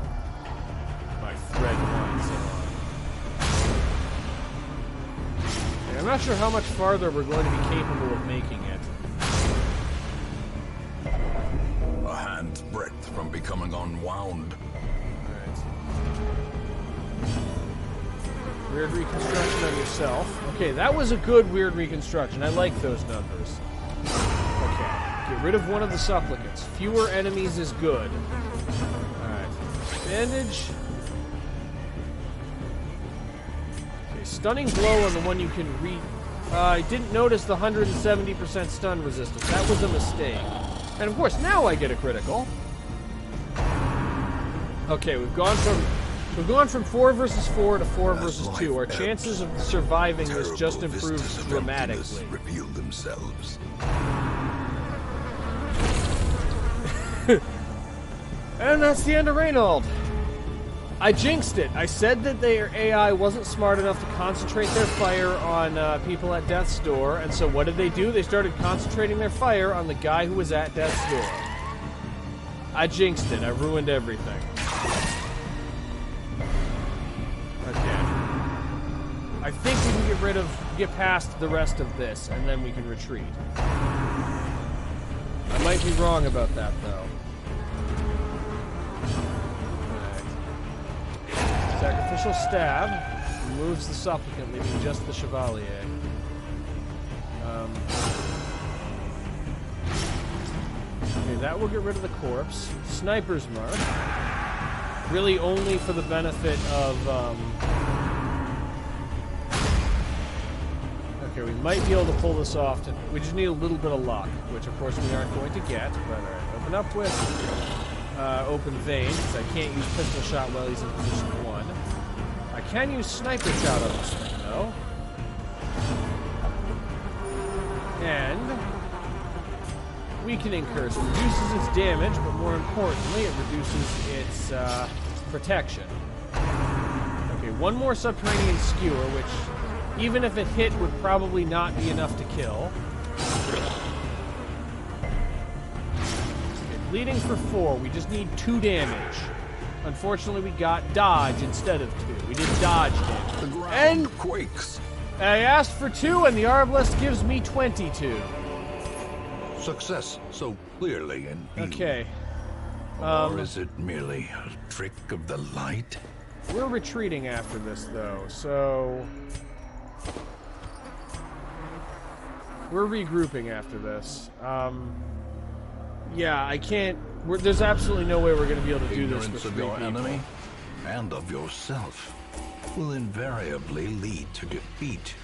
My thread winds on. Okay, I'm not sure how much farther we're going to be capable of making it. A hand's breadth from becoming unwound. Alright. Weird reconstruction on yourself. Okay, that was a good weird reconstruction. I like those numbers. Okay. Get rid of one of the supplicants. Fewer enemies is good. Alright. Bandage. Okay, stunning blow on the one you can I didn't notice the 170% stun resistance. That was a mistake. And of course, now I get a critical. Okay, we've gone from 4 versus 4 to 4 versus 2. Our chances of surviving this just improved dramatically. Reveal themselves. And that's the end of Reynald. I jinxed it. I said that their AI wasn't smart enough to concentrate their fire on people at death's door, and so what did they do? They started concentrating their fire on the guy who was at death's door. I jinxed it. I ruined everything. Okay. I think we can get past the rest of this, and then we can retreat. I might be wrong about that, though. Sacrificial stab removes the supplicant, leaving just the chevalier. Okay, that will get rid of the corpse. Sniper's mark. Really only for the benefit of... Okay, we might be able to pull this off. We just need a little bit of luck, which of course we aren't going to get. But alright, open up with open vein, because I can't use pistol shot while he's in position 1. I can use sniper shot on this thing, though. And weakening curse reduces its damage, but more importantly, it reduces its protection. Okay, one more subterranean skewer, which even if it hit, would probably not be enough to kill. Okay, bleeding for 4. We just need 2 damage. Unfortunately, we got dodge instead of 2. We did dodge damage. The ground And quakes. I asked for 2, and the Arbalest gives me 22. Success so clearly in view. Okay. Or is it merely a trick of the light? We're retreating after this, though, so... We're regrouping after this. Yeah, I can't... there's absolutely no way we're going to be able to do this with 3 of your people. enemy and of yourself will invariably lead to defeat.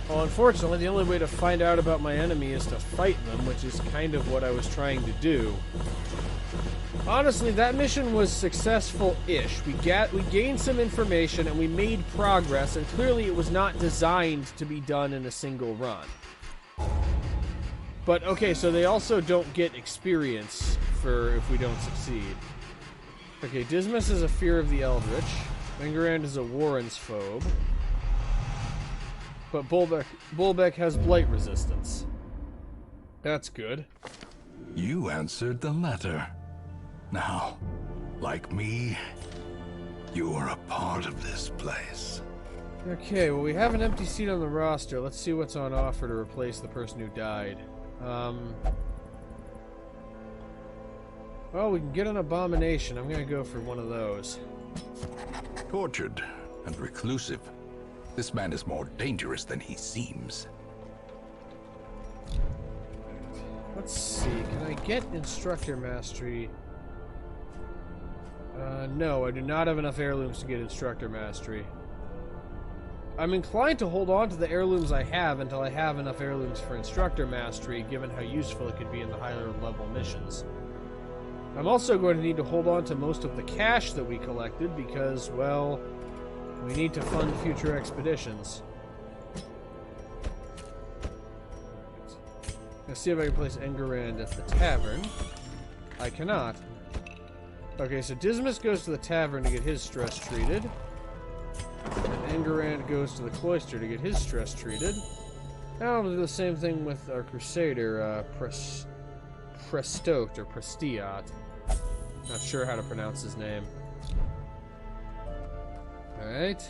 Well, unfortunately, the only way to find out about my enemy is to fight them, which is kind of what I was trying to do. Honestly, that mission was successful-ish. We gained some information, and we made progress, and clearly it was not designed to be done in a single run. But, okay, so they also don't get experience for if we don't succeed. Okay, Dismas is a fear of the Eldritch. Engerand is a Warren's phobe. But Bulbeck has blight resistance. That's good. You answered the letter. Now, like me, you are a part of this place. Okay, well, we have an empty seat on the roster. Let's see what's on offer to replace the person who died. Well, we can get an abomination. I'm gonna go for one of those. Tortured and reclusive, this man is more dangerous than he seems. Let's see, can I get Instructor Mastery? No, I do not have enough heirlooms to get Instructor Mastery. I'm inclined to hold on to the heirlooms I have until I have enough heirlooms for Instructor Mastery, given how useful it could be in the higher level missions. I'm also going to need to hold on to most of the cash that we collected because, well, we need to fund future expeditions. Let's see if I can place Engerand at the tavern. I cannot. Okay, so Dismas goes to the tavern to get his stress treated. And Engerand goes to the cloister to get his stress treated. Now I'll do the same thing with our Crusader, Prestot or Prestiat. Not sure how to pronounce his name. Alright.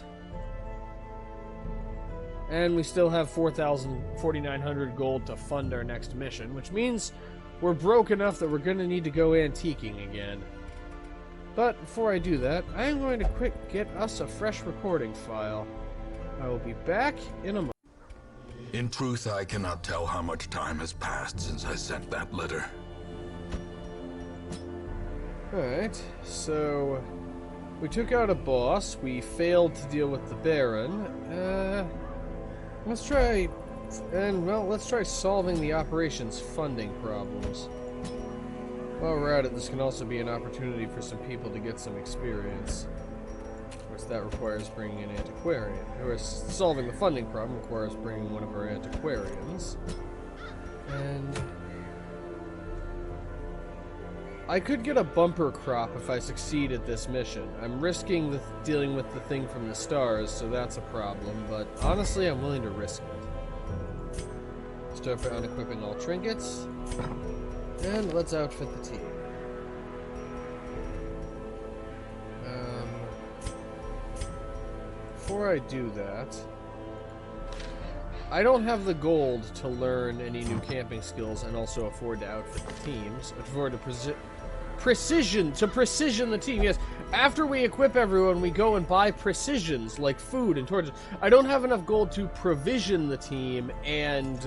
And we still have 4,900 gold to fund our next mission, which means we're broke enough that we're going to need to go antiquing again. But before I do that, I am going to quick get us a fresh recording file. I will be back in a moment. In truth, I cannot tell how much time has passed since I sent that letter. Alright, so we took out a boss, we failed to deal with the Baron. Let's try solving the operations funding problems. While we're at it, this can also be an opportunity for some people to get some experience. Of course, that requires bringing an antiquarian. Of course, solving the funding problem requires bringing one of our antiquarians. And I could get a bumper crop if I succeed at this mission. I'm risking dealing with the thing from the stars, so that's a problem, but honestly, I'm willing to risk it. Start by unequipping all trinkets, and let's outfit the team. Before I do that, I don't have the gold to learn any new camping skills and also afford to outfit the teams. Afford to precision the team. Yes, after we equip everyone, we go and buy precisions like food and torches. I don't have enough gold to provision the team and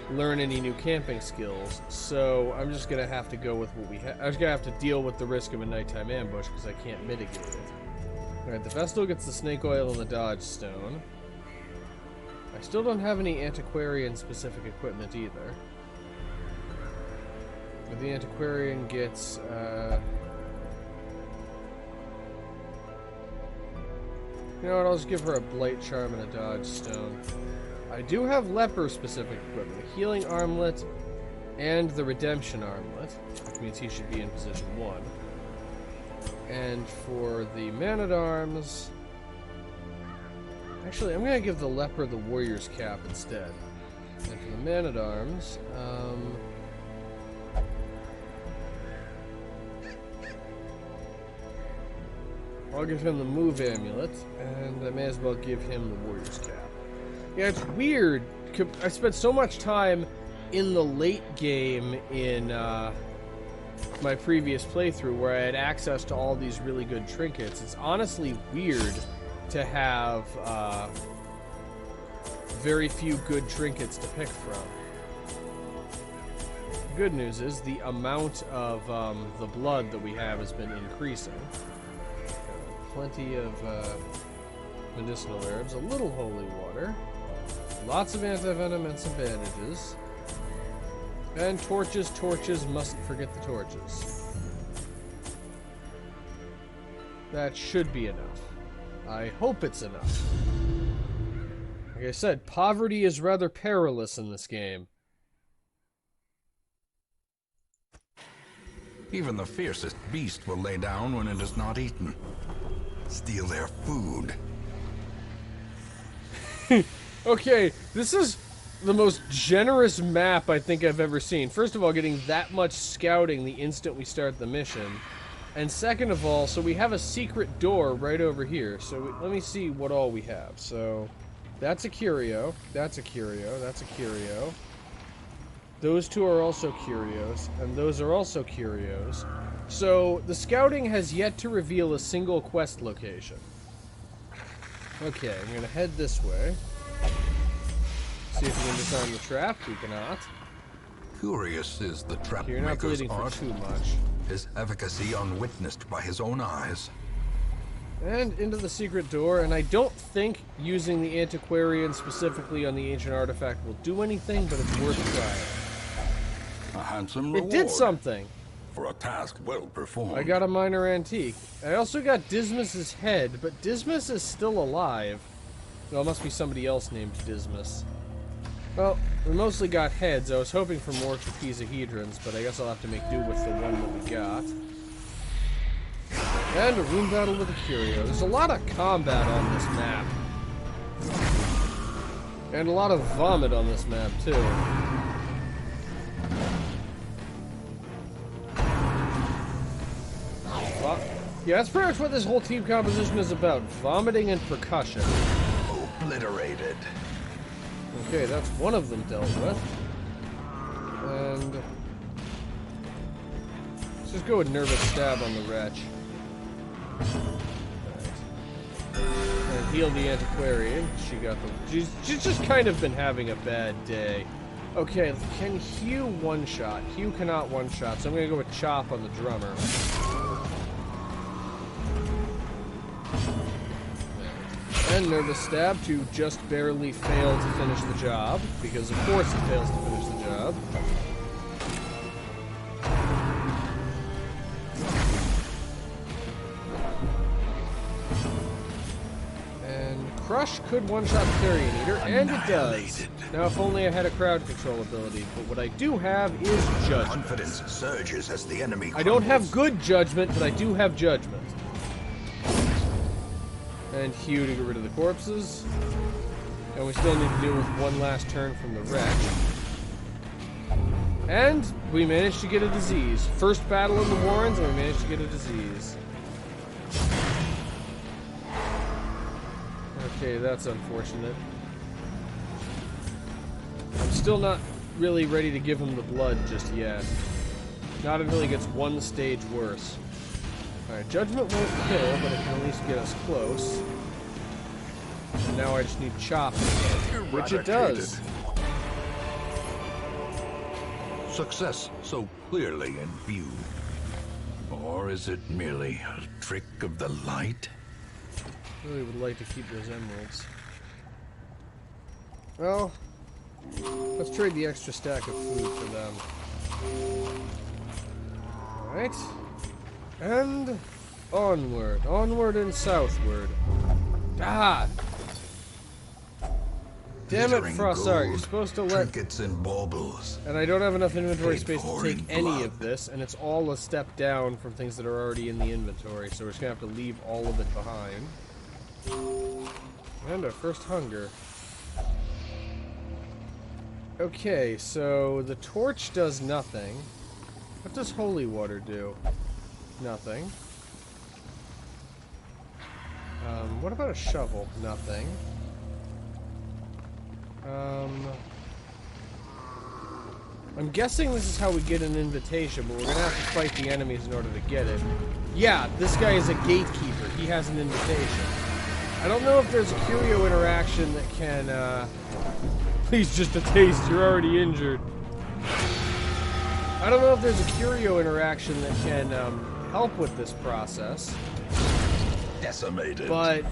learn any new camping skills. So I'm just gonna have to go with what we have. I'm just gonna have to deal with the risk of a nighttime ambush because I can't mitigate it. All right, the Vestal gets the snake oil and the dodge stone. I still don't have any antiquarian-specific equipment either. But the antiquarian gets, you know what, I'll just give her a blight charm and a dodge stone. I do have leper-specific equipment, a healing armlet and the redemption armlet, which means he should be in position 1. And for the man-at-arms, Actually, I'm gonna give the leper the warrior's cap instead. And for the man-at-arms, I'll give him the move amulet, and I may as well give him the warrior's cap. Yeah, it's weird. I spent so much time in the late game in my previous playthrough where I had access to all these really good trinkets. It's honestly weird to have very few good trinkets to pick from. The good news is the amount of the blood that we have has been increasing. Plenty of medicinal herbs, a little holy water, lots of anti-venom and some bandages. And torches, mustn't forget the torches. That should be enough. I hope it's enough. Like I said, poverty is rather perilous in this game. Even the fiercest beast will lay down when it is not eaten. Steal their food. Okay, this is the most generous map I think I've ever seen. First of all, getting that much scouting the instant we start the mission. And second of all, so we have a secret door right over here. So let me see what all we have. So that's a curio, that's a curio, that's a curio. Those two are also curios, and those are also curios. So the scouting has yet to reveal a single quest location. Okay, I'm gonna head this way. See if we can disarm the trap. We cannot. Curious is the trap Okay, you're not maker's bleeding for art. too much. His efficacy unwitnessed by his own eyes. And into the secret door, and I don't think using the antiquarian specifically on the ancient artifact will do anything, but it's worth trying. A handsome It reward did something! for a task well performed. I got a minor antique. I also got Dismas's head, but Dismas is still alive. Well, it must be somebody else named Dismas. Well, we mostly got heads. I was hoping for more trapezohedrons, but I guess I'll have to make do with the one that we got. And a room battle with a curio. There's a lot of combat on this map. And a lot of vomit on this map, too. Yeah, that's pretty much what this whole team composition is about. Vomiting and percussion. Obliterated. Okay, that's one of them dealt with. And let's just go with nervous stab on the wretch. Right. And heal the antiquarian. She got the. She's just kind of been having a bad day. Okay, can Hugh one-shot? Hugh cannot one-shot, so I'm gonna go with Chop on the drummer. And nervous stab to just barely fail to finish the job, because of course it fails to finish the job. And Crush could one-shot the Carrion Eater, and it does. Now if only I had a crowd control ability, but what I do have is Judgment. Confidence surges as the enemy I don't have good judgment, but I do have Judgment. And Hugh to get rid of the corpses. And we still need to deal with one last turn from the wretch. And we managed to get a disease. First battle in the Warrens, and we managed to get a disease. Okay, that's unfortunate. I'm still not really ready to give him the blood just yet. Not until he gets one stage worse. Alright, Judgment won't kill, but it can at least get us close. And now I just need Chop again, which it does. Success so clearly in view. Or is it merely a trick of the light? Really would like to keep those emeralds. Well, let's trade the extra stack of food for them. Alright. And onward. Onward and southward. Ah! Damn it, Frossart, you're supposed to let... Trinkets and baubles. And I don't have enough inventory Paid space to for take in any blood. of this, and it's all a step down from things that are already in the inventory, so we're just gonna have to leave all of it behind. And our first hunger. Okay, so the torch does nothing. What does holy water do? Nothing. What about a shovel? Nothing. I'm guessing this is how we get an invitation, but we're gonna have to fight the enemies in order to get it. Yeah, this guy is a gatekeeper. He has an invitation. I don't know if there's a curio interaction that can, Please, just a taste. You're already injured. I don't know if there's a curio interaction that can, help with this process. Decimated. But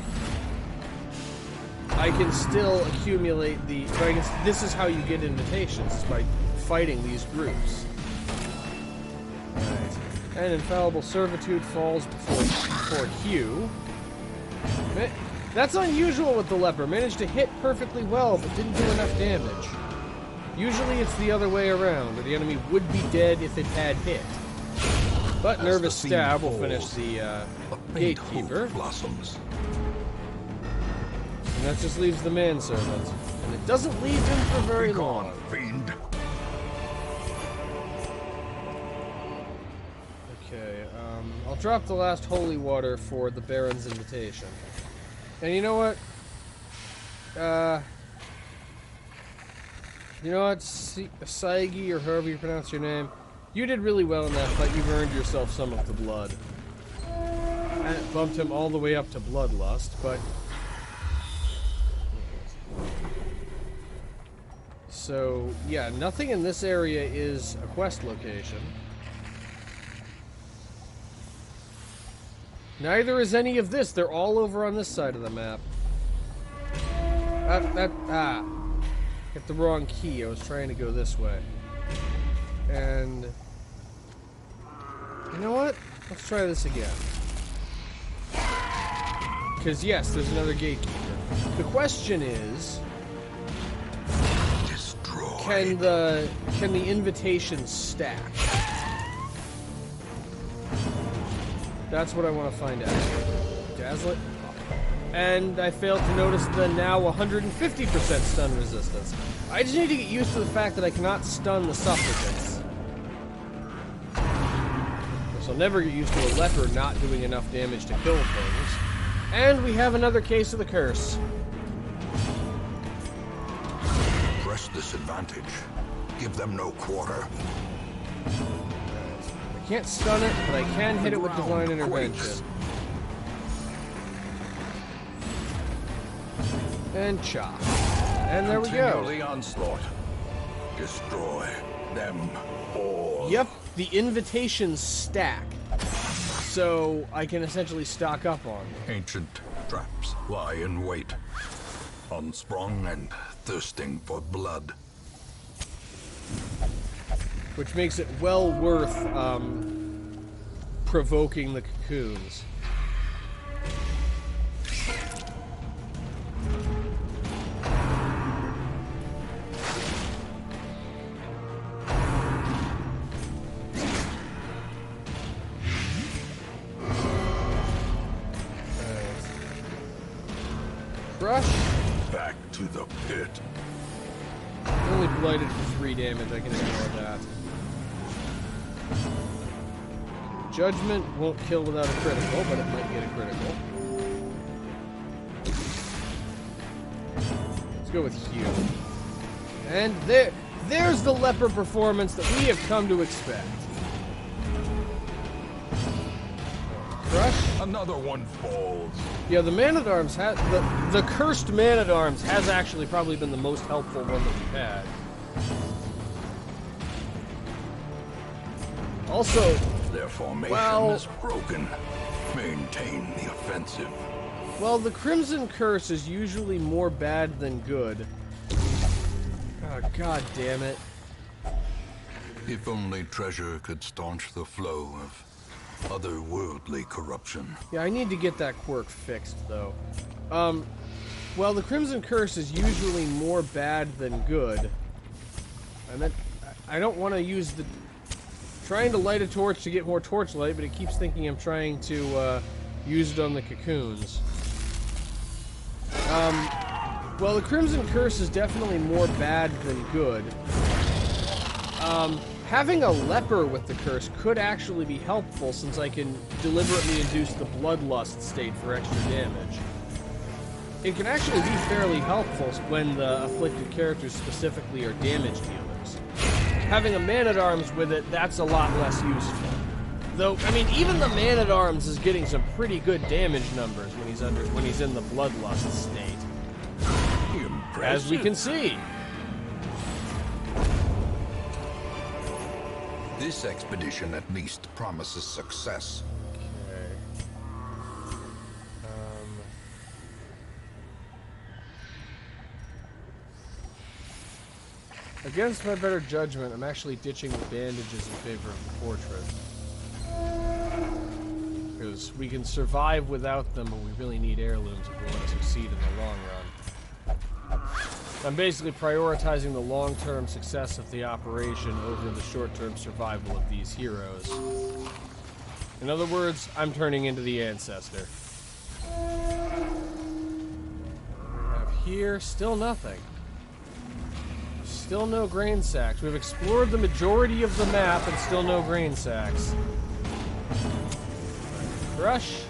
I can still accumulate the... This is how you get invitations, is by fighting these groups. Right. And infallible servitude falls before Q. That's unusual with the leper. Managed to hit perfectly well, but didn't do enough damage. Usually it's the other way around, or the enemy would be dead if it had hit. But nervous stab will finish the gatekeeper. Blossoms. And that just leaves the manservant. And it doesn't leave him for very long. Fiend. Okay, I'll drop the last holy water for the Baron's invitation. And you know what? Saigi, or however you pronounce your name, you did really well in that fight. You've earned yourself some of the blood. And it bumped him all the way up to bloodlust, but... So, yeah, nothing in this area is a quest location. Neither is any of this. They're all over on this side of the map. Hit the wrong key. I was trying to go this way. And... You know what? Let's try this again. Because, yes, there's another gatekeeper. The question is... Destroy. Can the invitations stack? That's what I want to find out. Dazzle it. And I failed to notice the now 150% stun resistance. I just need to get used to the fact that I cannot stun the supplicants. I'll never get used to a leper not doing enough damage to kill things. And we have another case of the curse. Press this advantage. Give them no quarter. I can't stun it, but I can hit it with divine intervention. And chop. And there we go. Continually onslaught. Destroy them all. Yep, the invitations stack. So I can essentially stock up on them. Ancient traps lie in wait. Unsprung and thirsting for blood. Which makes it well worth provoking the cocoons. Crush. Back to the pit. Only blighted for 3 damage, I can ignore that. Judgment won't kill without a critical, but it might get a critical. Let's go with Hugh. And there's the leper performance that we have come to expect. Crush. Another one falls. Yeah, the Man-at-Arms has... The cursed Man-at-Arms has actually probably been the most helpful one that we've had. Also... Their formation is broken. Maintain the offensive. Well, the Crimson Curse is usually more bad than good. Oh, God damn it. If only treasure could staunch the flow of otherworldly corruption. Yeah, I need to get that quirk fixed, though. Well, the Crimson Curse is usually more bad than good. And I don't want to use the... Trying to light a torch to get more torchlight, but it keeps thinking I'm trying to use it on the cocoons. Well, the Crimson Curse is definitely more bad than good. Having a leper with the curse could actually be helpful, since I can deliberately induce the Bloodlust state for extra damage. It can actually be fairly helpful when the afflicted characters specifically are damage dealers. Having a Man-at-Arms with it, that's a lot less useful. Though, I mean, even the Man-at-Arms is getting some pretty good damage numbers when he's in the Bloodlust state. Impressive. As we can see. This expedition at least promises success. Okay. Against my better judgment, I'm actually ditching the bandages in favor of the portrait. Because we can survive without them, but we really need heirlooms if we want to succeed in the long run. I'm basically prioritizing the long-term success of the operation over the short-term survival of these heroes. In other words, I'm turning into the Ancestor. We have here, still nothing. Still no grain sacks. We've explored the majority of the map and still no grain sacks. Crush.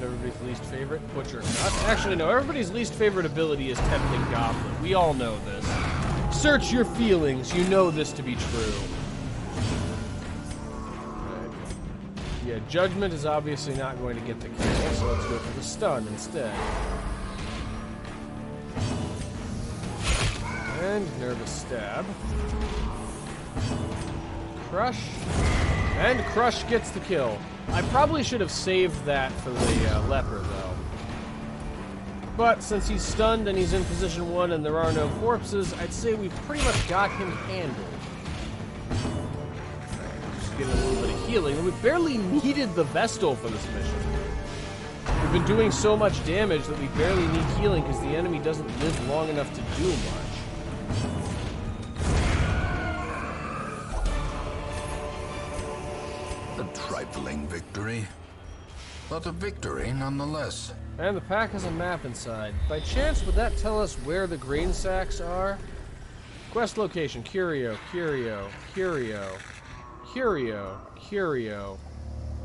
Everybody's least favorite, Butcher Nuts. Actually, no, everybody's least favorite ability is Tempting Goblin. We all know this. Search your feelings, you know this to be true. Right. Yeah, Judgment is obviously not going to get the kill, so let's go for the stun instead. And Nervous Stab. Crush. And Crush gets the kill. I probably should have saved that for the leper, though. But since he's stunned and he's in position 1 and there are no corpses, I'd say we've pretty much got him handled. Just getting a little bit of healing. We barely needed the Vestal for this mission. We've been doing so much damage that we barely need healing because the enemy doesn't live long enough to do much. Trifling victory, but a victory nonetheless. And the pack has a map inside. By chance, would that tell us where the grain sacks are? Quest location, Curio, Curio, Curio, Curio, Curio.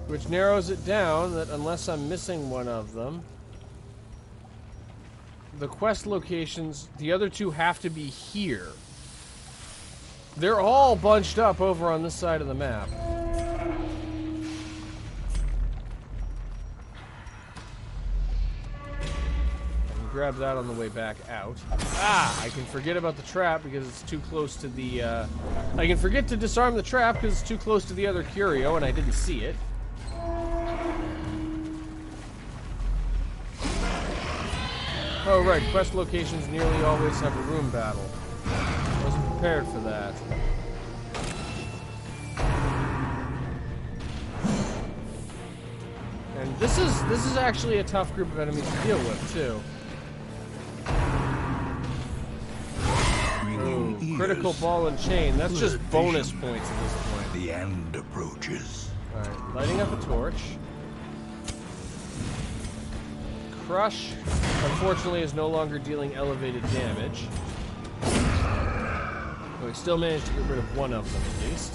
Which narrows it down that unless I'm missing one of them, the quest locations, the other two have to be here. They're all bunched up over on this side of the map. Grab that on the way back out. Ah! I can forget about the trap because it's too close to the, I can forget to disarm the trap because it's too close to the other Curio and I didn't see it. Oh, right. Quest locations nearly always have a room battle. I wasn't prepared for that. And this is actually a tough group of enemies to deal with, too. Critical ball and chain. That's just bonus points at this point. The end approaches. Alright, lighting up a torch. Crush, unfortunately, is no longer dealing elevated damage. But we still managed to get rid of one of them, at least.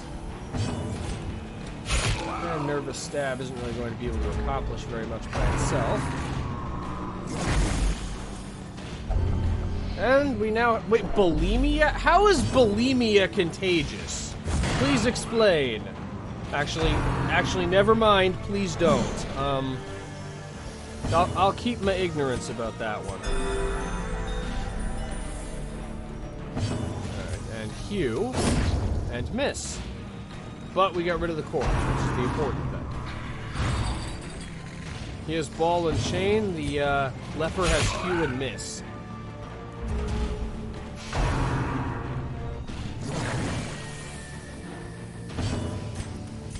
And Nervous Stab isn't really going to be able to accomplish very much by itself. And we now... Wait, bulimia? How is bulimia contagious? Please explain. Actually, never mind. Please don't. I'll keep my ignorance about that one. Alright, and hew. And miss. But we got rid of the corpse, which is the important thing. He has ball and chain. The leper has hew and miss.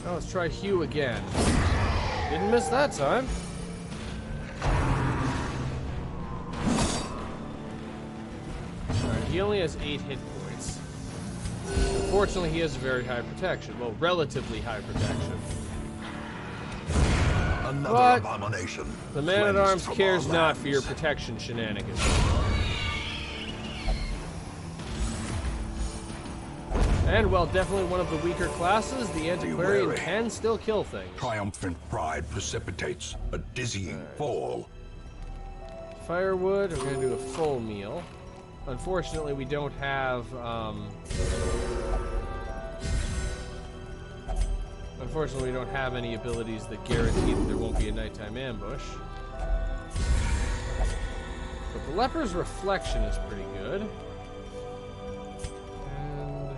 Now let's try hew again. Didn't miss that time. Alright, he only has 8 hit points. Unfortunately, he has very high protection. Well, relatively high protection. Another But abomination. the man-at-arms cares not for your protection shenanigans. And while definitely one of the weaker classes, the antiquarian wary. can still kill things. Triumphant pride precipitates a dizzying fall. Firewood, we're going to do a full meal. Unfortunately, we don't have, Unfortunately, we don't have any abilities that guarantee that there won't be a nighttime ambush. But the leper's reflection is pretty good. And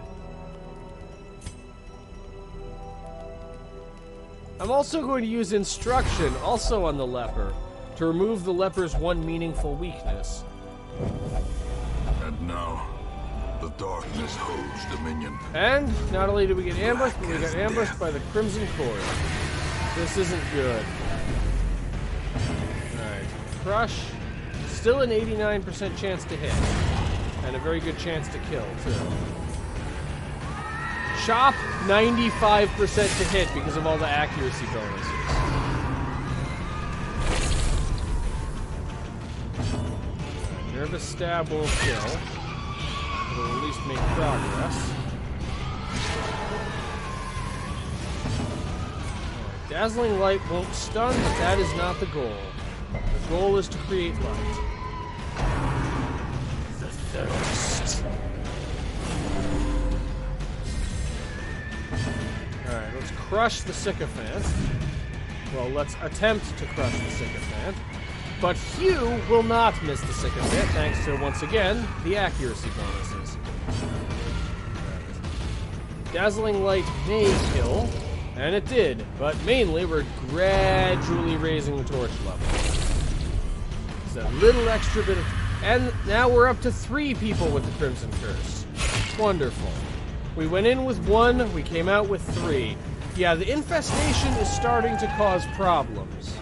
I'm also going to use instruction, also on the leper, to remove the leper's one meaningful weakness. And now, the darkness holds dominion. And not only did we get ambushed, but we got ambushed by the Crimson Cord. This isn't good. Alright. Crush. Still an 89% chance to hit. And a very good chance to kill, too. Chop, 95% to hit because of all the accuracy bonuses. Nervous stab won't kill. It'll at least make progress. Dazzling light won't stun, but that is not the goal. The goal is to create light. The thirst. Alright, let's crush the sycophant. Well, let's attempt to crush the sycophant. But Hugh will not miss the sycophant, thanks to, once again, the accuracy bonuses. Dazzling light may kill, and it did, but mainly we're gradually raising the torch level. It's a little extra bit of... And now we're up to 3 people with the Crimson Curse. Wonderful. We went in with 1, we came out with 3. Yeah, the infestation is starting to cause problems.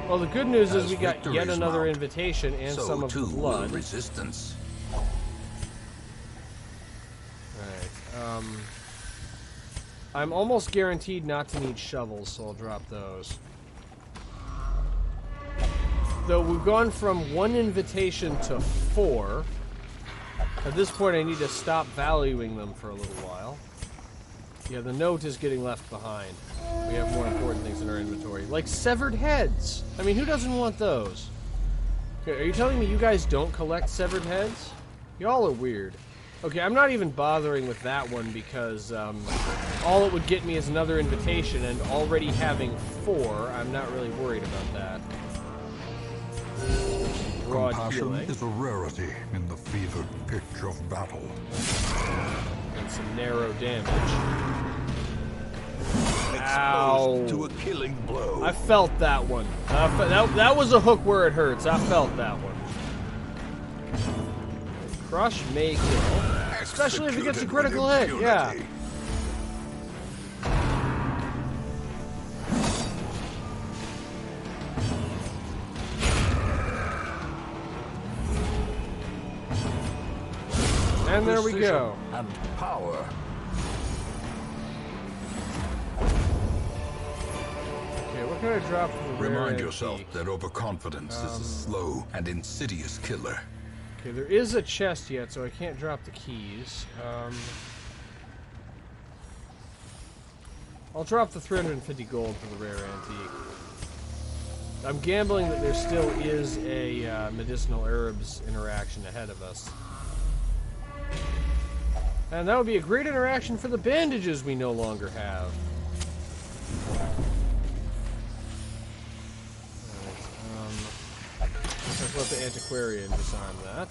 Well, the good news is we got yet another invitation and some of the blood. Resistance. Alright, I'm almost guaranteed not to need shovels, so I'll drop those. Though we've gone from 1 invitation to 4. At this point, I need to stop valuing them for a little while. Yeah, the note is getting left behind. We have more important things in our inventory, like severed heads. I mean, who doesn't want those? Okay, are you telling me you guys don't collect severed heads? Y'all are weird. Okay, I'm not even bothering with that one because all it would get me is another invitation, and already having 4, I'm not really worried about that. Broad Compassion healing. is a rarity in the fevered pitch of battle. And some narrow damage. Ow. Exposed to a killing blow. I felt that one. That was a hook where it hurts. I felt that one. Crush may kill. Especially if it gets a critical hit. Yeah. And there we go. And power. Okay, what can I drop for the rare Remind antique? yourself that overconfidence is a slow and insidious killer. Okay, there is a chest yet, so I can't drop the keys. I'll drop the 350 gold for the rare antique. I'm gambling that there still is a medicinal herbs interaction ahead of us. And that would be a great interaction for the bandages we no longer have. Let's let the antiquarian disarm that.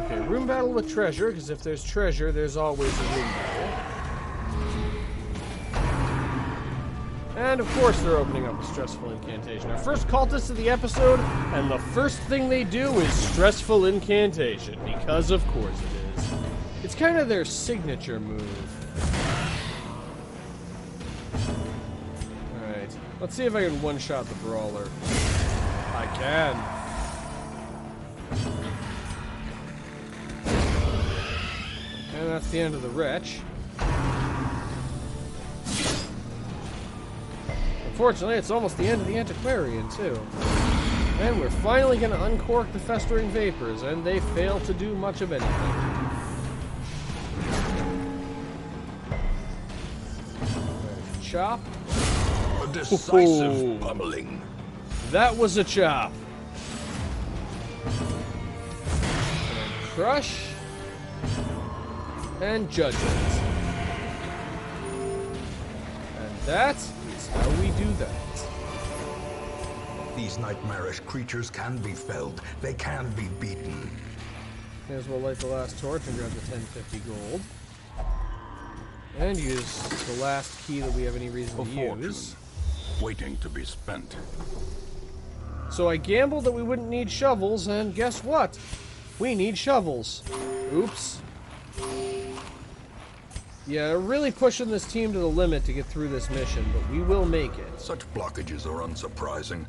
Okay, room battle with treasure, because if there's treasure, there's always a room battle. And of course they're opening up a stressful incantation. Our first cultist of the episode, and the first thing they do is stressful incantation, because of course it is. It's kind of their signature move. Alright, let's see if I can one-shot the brawler. I can. that's the end of the wretch. Unfortunately, it's almost the end of the antiquarian, too. And we're finally going to uncork the festering vapors, and they fail to do much of anything. Chop. A decisive pummeling. That was a chop. And crush. And judgment. And that is how we do that. These nightmarish creatures can be felled. They can be beaten. May as well light the last torch and grab the 1050 gold. And use the last key that we have any reason to use. Waiting to be spent. So I gambled that we wouldn't need shovels, and guess what? We need shovels. Oops. Yeah, really pushing this team to the limit to get through this mission, but we will make it. Such blockages are unsurprising.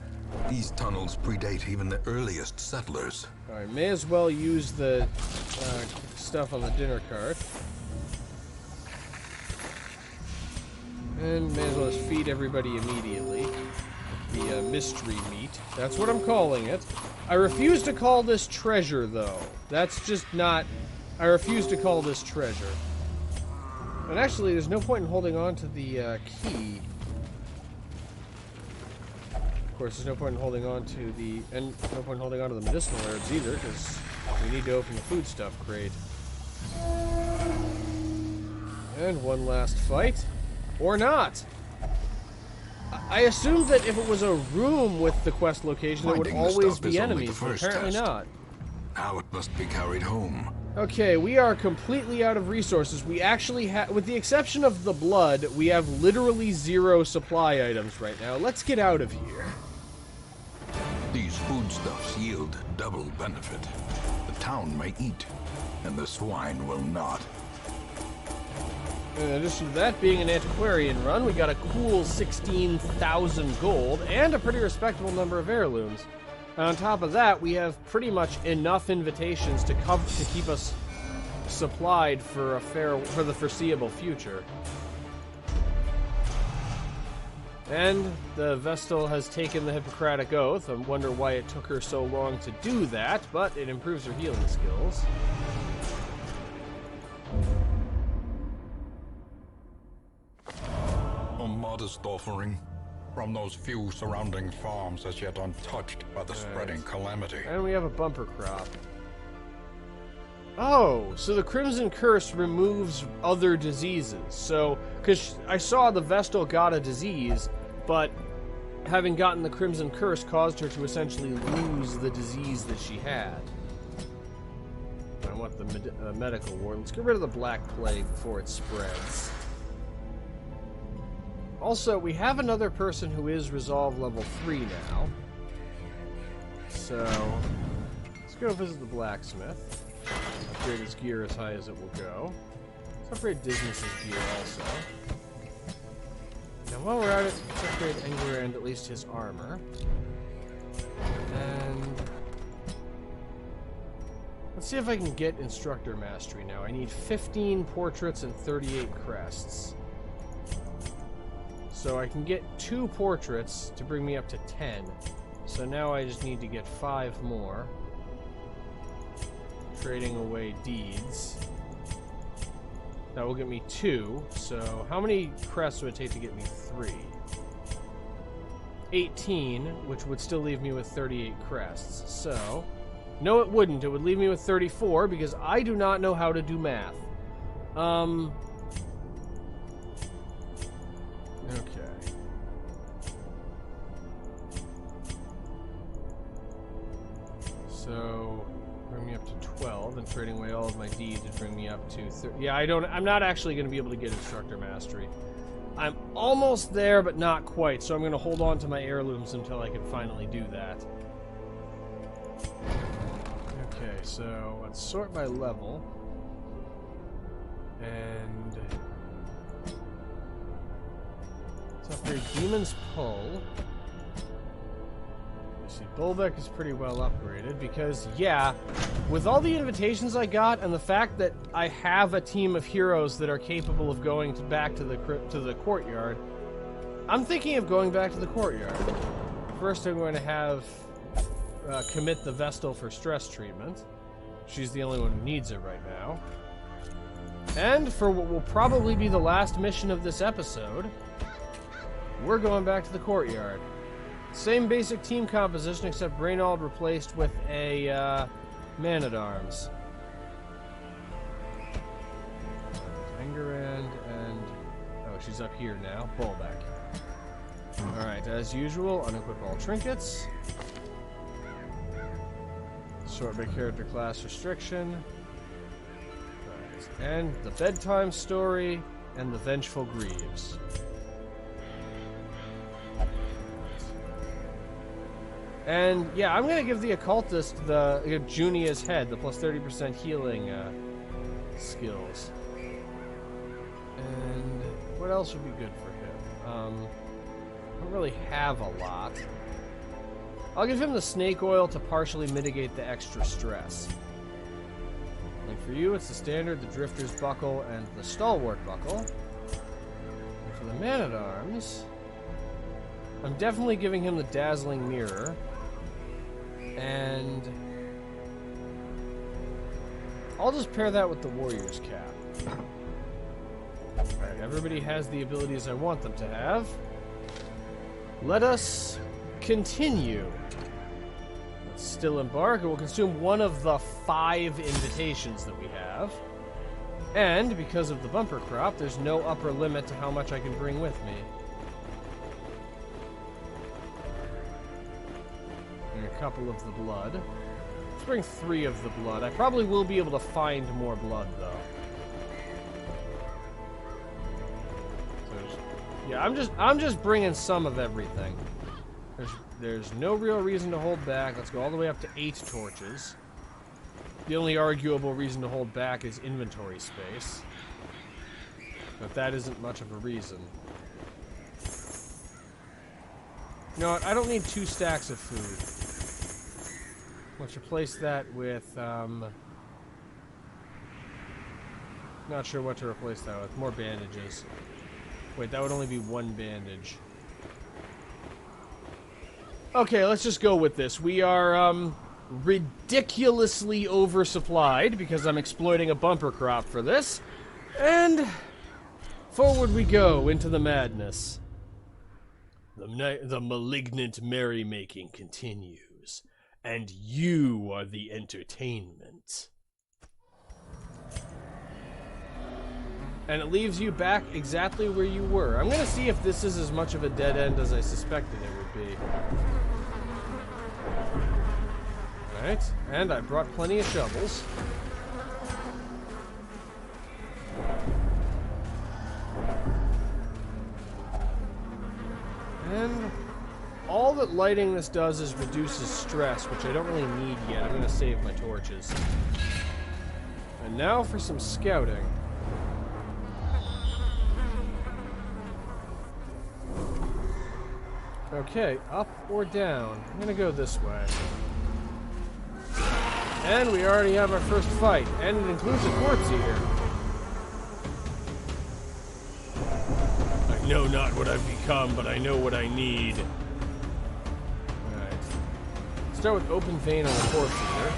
These tunnels predate even the earliest settlers. Alright, may as well use the stuff on the dinner cart. And may as well just feed everybody immediately. The mystery meat. That's what I'm calling it. I refuse to call this treasure, though. That's just not... I refuse to call this treasure. And actually, there's no point in holding on to the key. Of course, there's no point in holding on to the... And no point in holding on to the medicinal herbs either, because we need to open the foodstuff crate. And one last fight. Or not. I assumed that if it was a room with the quest location, there would always be enemies, but apparently not. Now it must be carried home. Okay, we are completely out of resources. We actually have, with the exception of the blood, we have literally 0 supply items right now. Let's get out of here. These foodstuffs yield double benefit. The town may eat, and the swine will not. In addition to that being an antiquarian run, we got a cool 16,000 gold and a pretty respectable number of heirlooms. And on top of that, we have pretty much enough invitations to keep us supplied for the foreseeable future. And the Vestal has taken the Hippocratic Oath. I wonder why it took her so long to do that, but it improves her healing skills. A modest offering from those few surrounding farms as yet untouched by the spreading calamity. And we have a bumper crop. Oh, so the Crimson Curse removes other diseases. So, because I saw the Vestal got a disease, but having gotten the Crimson Curse caused her to essentially lose the disease that she had. I want the medical ward. Let's get rid of the Black Plague before it spreads. Also, we have another person who is Resolve level 3 now. So, let's go visit the blacksmith. Upgrade his gear as high as it will go. Let's upgrade Dismas' gear also. Now, while we're at it, let's upgrade Enguerrand at least his armor. And let's see if I can get Instructor Mastery now. I need 15 portraits and 38 crests. So I can get 2 portraits to bring me up to 10. So now I just need to get 5 more. Trading away deeds. That will get me 2. So how many crests would it take to get me 3? 18, which would still leave me with 38 crests. So, no it wouldn't. It would leave me with 34 because I do not know how to do math. Okay. So, bring me up to 12, and trading away all of my deeds would bring me up to 30. Yeah, I'm not actually going to be able to get Instructor Mastery. I'm almost there, but not quite, so I'm going to hold on to my heirlooms until I can finally do that. Okay, so let's sort by level. And let's upgrade Demon's Pull. See, Bolbeck is pretty well upgraded because, yeah, with all the invitations I got and the fact that I have a team of heroes that are capable of going back to the courtyard, I'm thinking of going back to the courtyard. First, I'm going to have commit the Vestal for stress treatment. She's the only one who needs it right now. And for what will probably be the last mission of this episode, we're going back to the courtyard. Same basic team composition, except Reynald replaced with a man-at-arms. Engerand and... oh, she's up here now. Bolbeck. Alright, as usual, unequip all trinkets. Sort by character class restriction. Right. And the bedtime story and the Vengeful Greaves. And yeah, I'm gonna give the occultist the Junia's head, the plus 30% healing skills. And what else would be good for him? I don't really have a lot. I'll give him the snake oil to partially mitigate the extra stress. Like for you, it's the standard, the drifter's buckle, and the stalwart buckle. And for the man-at-arms, I'm definitely giving him the dazzling mirror. And I'll just pair that with the warrior's cap. Alright, everybody has the abilities I want them to have. Let us continue. Let's still embark. It will consume one of the 5 invitations that we have. And because of the bumper crop, there's no upper limit to how much I can bring with me. A couple of the blood. Let's bring 3 of the blood. I probably will be able to find more blood, though. Yeah, I'm just bringing some of everything. There's no real reason to hold back. Let's go all the way up to 8 torches. The only arguable reason to hold back is inventory space. But that isn't much of a reason. You know what? I don't need 2 stacks of food. Let's replace that with, not sure what to replace that with. More bandages. Wait, that would only be 1 bandage. Okay, let's just go with this. We are, ridiculously oversupplied because I'm exploiting a bumper crop for this. And forward we go into the madness. The malignant merrymaking continues. And you are the entertainment. And it leaves you back exactly where you were. I'm gonna see if this is as much of a dead end as I suspected it would be. Alright, and I brought plenty of shovels. And all that lighting this does is reduces stress, which I don't really need yet. I'm going to save my torches. And now for some scouting. Okay, up or down? I'm going to go this way. And we already have our first fight, and it includes a corpse here. I know not what I've become, but I know what I need. Start with open vein on the corpse here.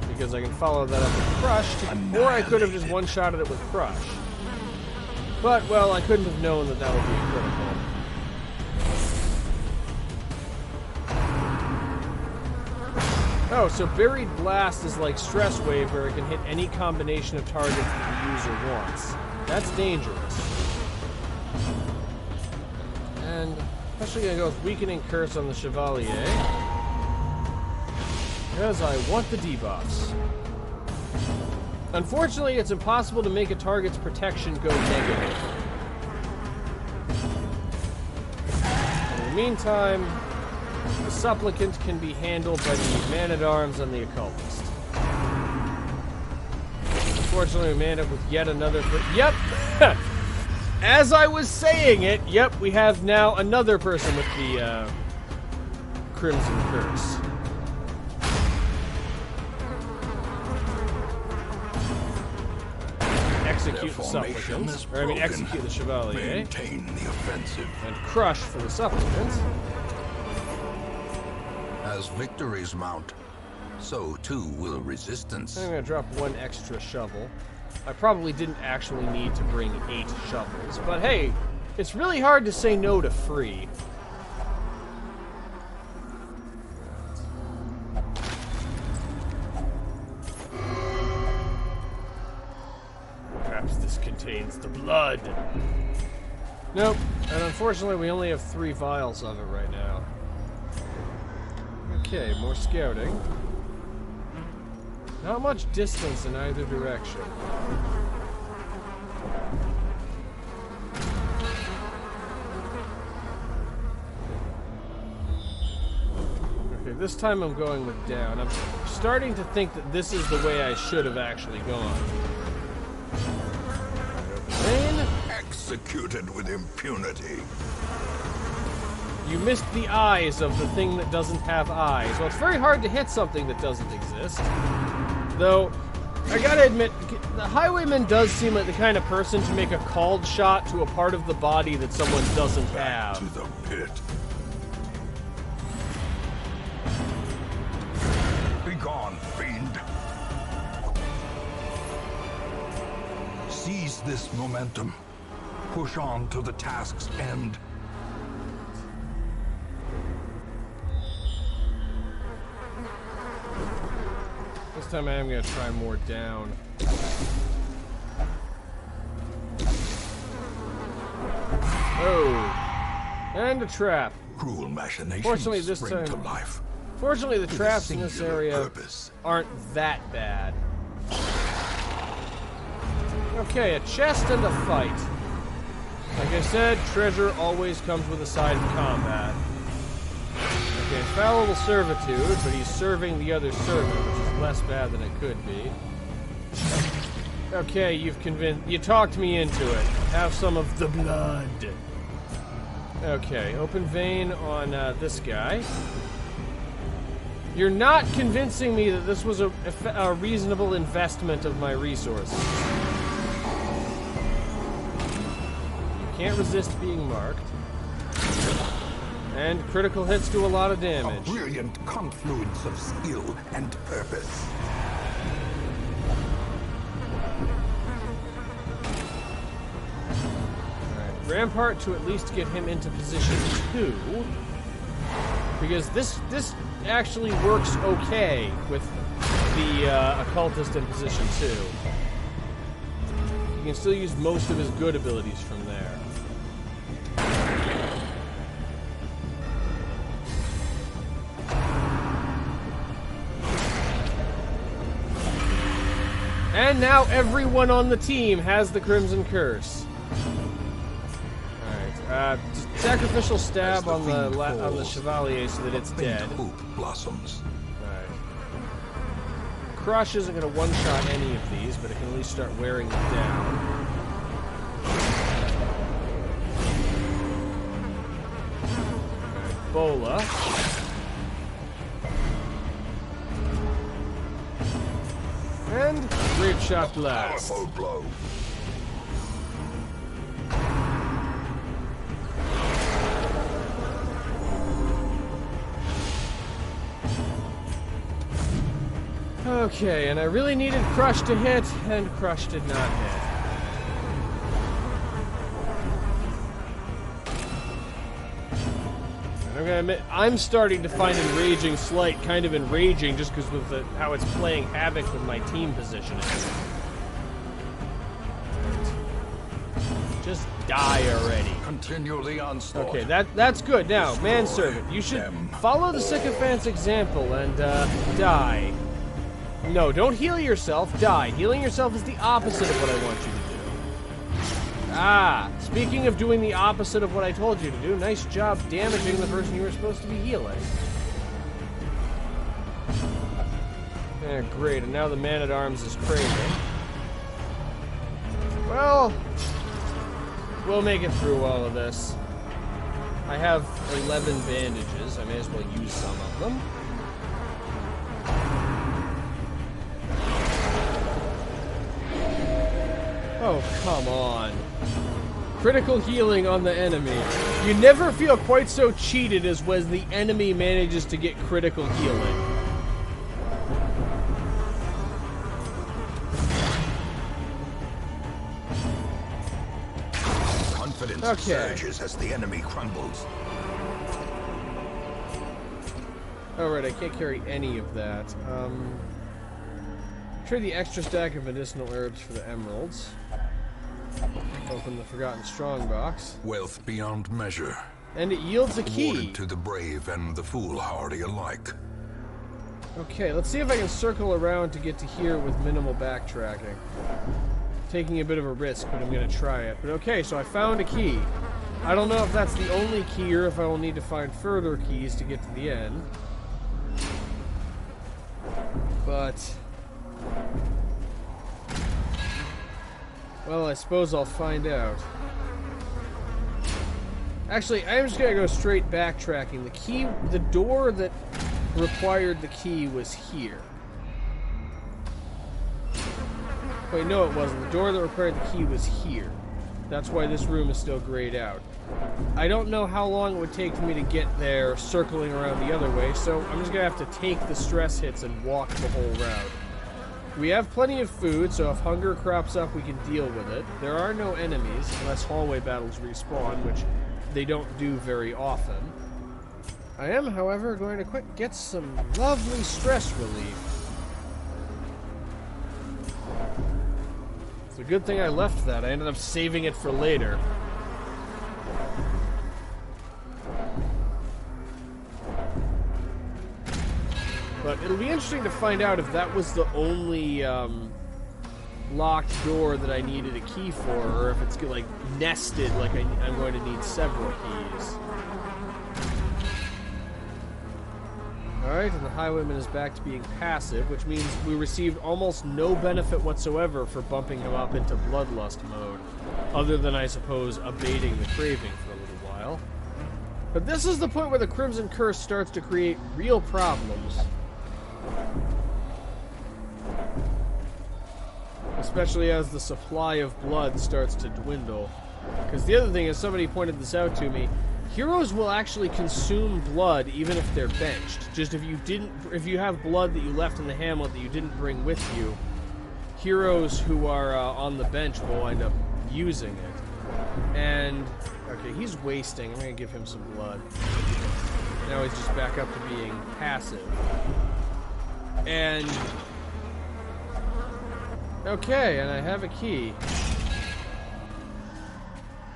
Because I can follow that up with crush, or I could have just one-shotted it with crush. But, well, I couldn't have known that that would be critical. Oh, so Buried Blast is like Stress Wave, where it can hit any combination of targets that the user wants. That's dangerous. And especially gonna go with Weakening Curse on the Chevalier. Because I want the debuffs. Unfortunately, it's impossible to make a target's protection go negative. In the meantime, the Supplicant can be handled by the Man-at-Arms and the Occultist. Unfortunately, we manned up with yet another... Yep! as I was saying it, yep, we have now another person with the Crimson Curse. Execute the supplicants. Or, I mean, execute the Chevalier. Maintain the offensive. And crush for the supplicants. As victories mount, so too will resistance. I'm gonna drop one extra shovel. I probably didn't actually need to bring 8 shovels, but hey, it's really hard to say no to free. Perhaps this contains the blood. Nope, and unfortunately we only have 3 vials of it right now. Okay, more scouting. Not much distance in either direction. Okay, this time I'm going with down. I'm starting to think that this is the way I should have actually gone. Rain. Executed with impunity. You missed the eyes of the thing that doesn't have eyes. Well, it's very hard to hit something that doesn't exist. Though, I gotta admit, the Highwayman does seem like the kind of person to make a called shot to a part of the body that someone doesn't have. To the pit. Begone, fiend. Seize this momentum. Push on to the task's end. This time I am going to try more down. Oh! And a trap. Cruel machinations Fortunately, this spring time, to life. Fortunately, the traps in this area purpose. aren't that bad. Okay, a chest and a fight. Like I said, treasure always comes with a side of combat. Okay, fallible servitude, but he's serving the other servant, which is less bad than it could be. Okay, you talked me into it. Have some of the blood. Okay, open vein on this guy. You're not convincing me that this was a reasonable investment of my resources. You can't resist being marked. And critical hits do a lot of damage. A brilliant confluence of skill and purpose. Alright, Rampart to at least get him into position 2. Because this actually works okay with the occultist in position 2. You can still use most of his good abilities from there. And now everyone on the team has the Crimson Curse. Alright, sacrificial stab on the Chevalier so that it's dead. Hope blossoms. Alright. Crush isn't going to one-shot any of these, but it can at least start wearing them down. Alright, Bola. And Great Shot Blast. Powerful blow. Okay, and I really needed Crush to hit, and Crush did not hit. And I'm gonna admit, I'm starting to find Enraging Slight kind of enraging just because of how it's playing havoc with my team positioning. Just die already. Continue the onslaught. Okay, that's good. Now, Manservant, you should follow the Sycophant's example and die. No, don't heal yourself, die. Healing yourself is the opposite of what I want you to do. Ah, speaking of doing the opposite of what I told you to do, nice job damaging the person you were supposed to be healing. Yeah, great, and now the Man-at-Arms is craving. Well, We'll make it through all of this. I have 11 bandages. I may as well use some of them. Oh, come on. Critical healing on the enemy. You never feel quite so cheated as when the enemy manages to get critical healing. Confidence surges as the enemy crumbles. Alright, I can't carry any of that. Trade the extra stack of medicinal herbs for the emeralds. Open the Forgotten Strongbox. Wealth beyond measure. And it yields a key. Awarded to the brave and the foolhardy alike. Okay, let's see if I can circle around to get to here with minimal backtracking. Taking a bit of a risk, but I'm going to try it. But okay, so I found a key. I don't know if that's the only key or if I will need to find further keys to get to the end. But... well, I suppose I'll find out. Actually, I'm just gonna go straight backtracking. The key, the door that required the key was here. Wait, no it wasn't. The door that required the key was here. That's why this room is still grayed out. I don't know how long it would take for me to get there circling around the other way, so I'm just gonna have to take the stress hits and walk the whole route. We have plenty of food, so if hunger crops up, we can deal with it. There are no enemies, unless hallway battles respawn, which they don't do very often. I am, however, going to get some lovely stress relief. It's a good thing I left that. I ended up saving it for later. But it'll be interesting to find out if that was the only locked door that I needed a key for, or if it's like nested, like I'm going to need several keys. Alright, and the highwayman is back to being passive, which means we received almost no benefit whatsoever for bumping him up into bloodlust mode, other than, I suppose, abating the craving for a little while. But this is the point where the Crimson Curse starts to create real problems. Especially as the supply of blood starts to dwindle. Because the other thing is, somebody pointed this out to me, heroes will actually consume blood even if they're benched. Just if you have blood that you left in the hamlet that you didn't bring with you, heroes who are on the bench will end up using it. And, okay, he's wasting. I'm going to give him some blood. Now he's just back up to being passive. And... okay, and I have a key.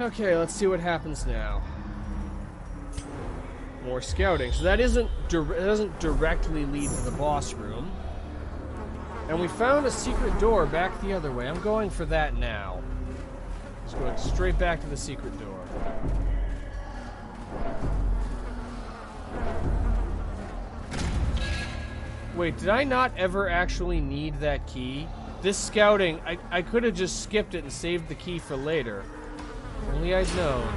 Okay, let's see what happens now. More scouting. So that doesn't directly lead to the boss room. And we found a secret door back the other way. I'm going for that now. Just going straight back to the secret door. Wait, did I not ever actually need that key? This scouting, I could have just skipped it and saved the key for later. If only I'd known.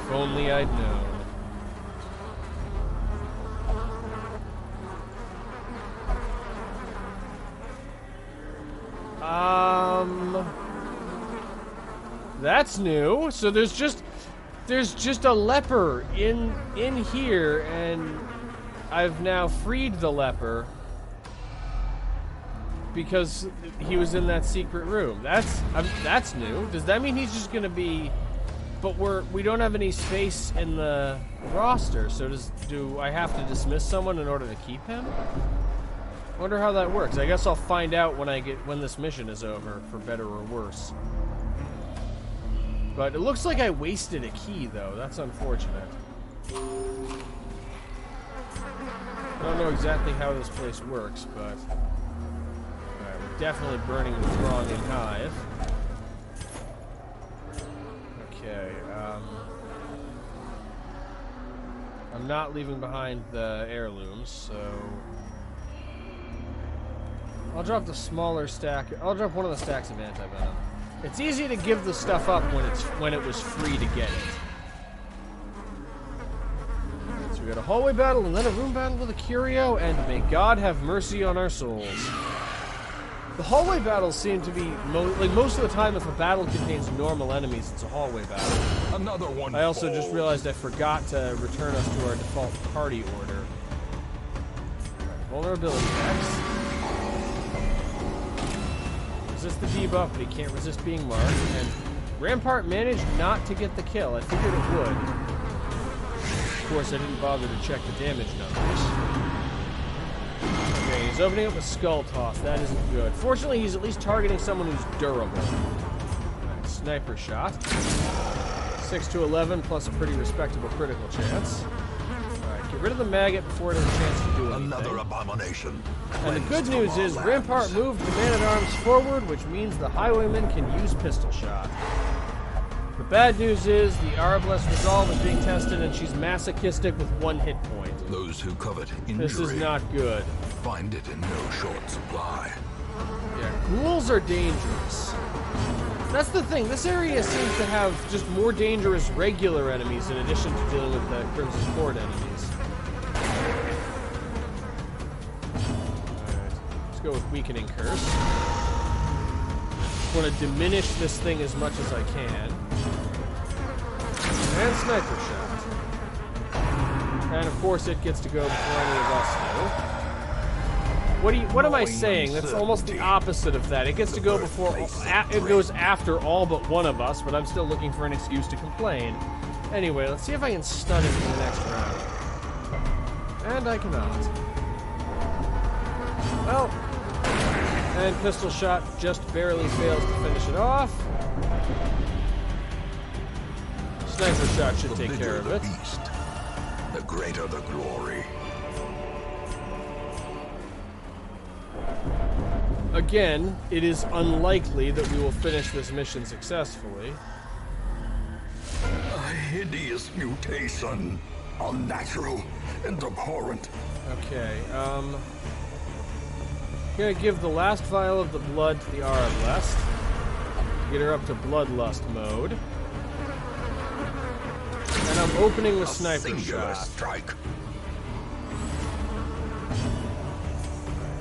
If only I'd known. That's new. So there's just a leper in here, and I've now freed the leper because he was in that secret room. That's new. Does that mean he's just gonna be? But we don't have any space in the roster. So do I have to dismiss someone in order to keep him? I wonder how that works. I guess I'll find out when this mission is over, for better or worse. But it looks like I wasted a key, though. That's unfortunate. I don't know exactly how this place works, but... alright, we're definitely burning the Thronging Hive. Okay, I'm not leaving behind the heirlooms, so... I'll drop the smaller stack. I'll drop one of the stacks of anti-venom. It's easy to give the stuff up when it was free to get it. So we got a hallway battle and then a room battle with a curio, and may God have mercy on our souls. The hallway battles seem to be most of the time. If a battle contains normal enemies, it's a hallway battle. Another one. I also just realized I forgot to return us to our default party order. Right, vulnerability X. Resist the debuff, but he can't resist being marked. And Rampart managed not to get the kill. I figured it would. Of course, I didn't bother to check the damage numbers. Okay, he's opening up a skull toss. That isn't good. Fortunately, he's at least targeting someone who's durable. Right, sniper shot. 6 to 11 plus a pretty respectable critical chance. Alright, get rid of the maggot before it has a chance to do anything. Another abomination. And the good news is Rampart moved the man-at-arms forward, which means the highwayman can use pistol shot. The bad news is the Arbalest resolve is being tested and she's masochistic with 1 hit point. Those who covet injury This is not good. find it in no short supply. Yeah, ghouls are dangerous. That's the thing. This area seems to have just more dangerous regular enemies in addition to dealing with the Crimson Court enemies. Alright, let's go with Weakening Curse. I want to diminish this thing as much as I can. And Sniper Shot. And of course it gets to go before any of us do. What am I saying? That's almost the opposite of that. It gets to go before, it goes after all but one of us, but I'm still looking for an excuse to complain. Anyway, let's see if I can stun him for the next round. And I cannot. Well, and pistol shot just barely fails to finish it off. Sniper shot should take care of it. Beast, the greater the glory. Again, it is unlikely that we will finish this mission successfully. A hideous mutation. Unnatural and abhorrent. Okay, I'm gonna give the last vial of the blood to the Arbalest. Get her up to bloodlust mode. And I'm opening with Sniper Shot. Strike.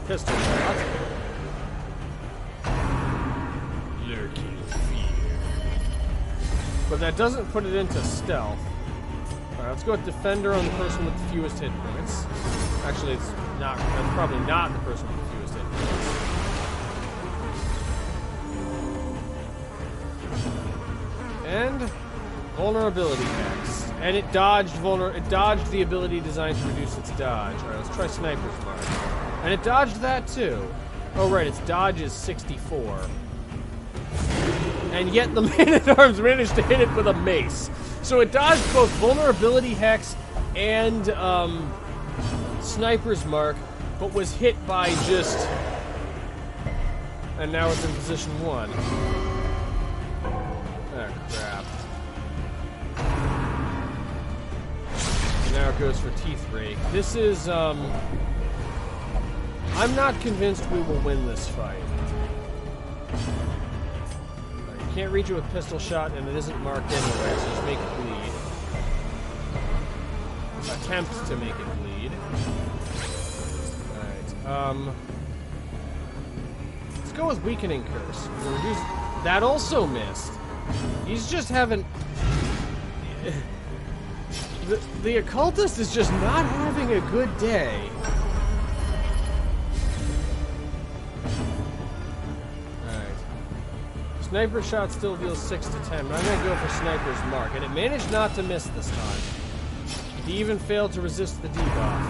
Pistol Shot. Lurking fear. But that doesn't put it into stealth. Alright, let's go with Defender on the person with the fewest hit points. Actually, it's not. That's probably not the person with the fewest hit points. And Vulnerability X. And it dodged the ability designed to reduce its dodge. Alright, let's try Sniper's Mark. And it dodged that too. Oh right, its dodge is 64. And yet the man-at-arms managed to hit it with a mace. So it dodged both Vulnerability Hex and Sniper's Mark, but was hit by just... And now it's in position 1. Oh, crap. And now it goes for Teeth Rake. This is, I'm not convinced we will win this fight. You can't reach it with pistol shot, and it isn't marked anyway, so just make it bleed. Attempt to make it bleed. Alright, let's go with Weakening Curse. That also missed. He's just having... The occultist is just not having a good day. Sniper Shot still deals 6 to 10, but I'm going to go for Sniper's Mark, and it managed not to miss this time. He even failed to resist the debuff.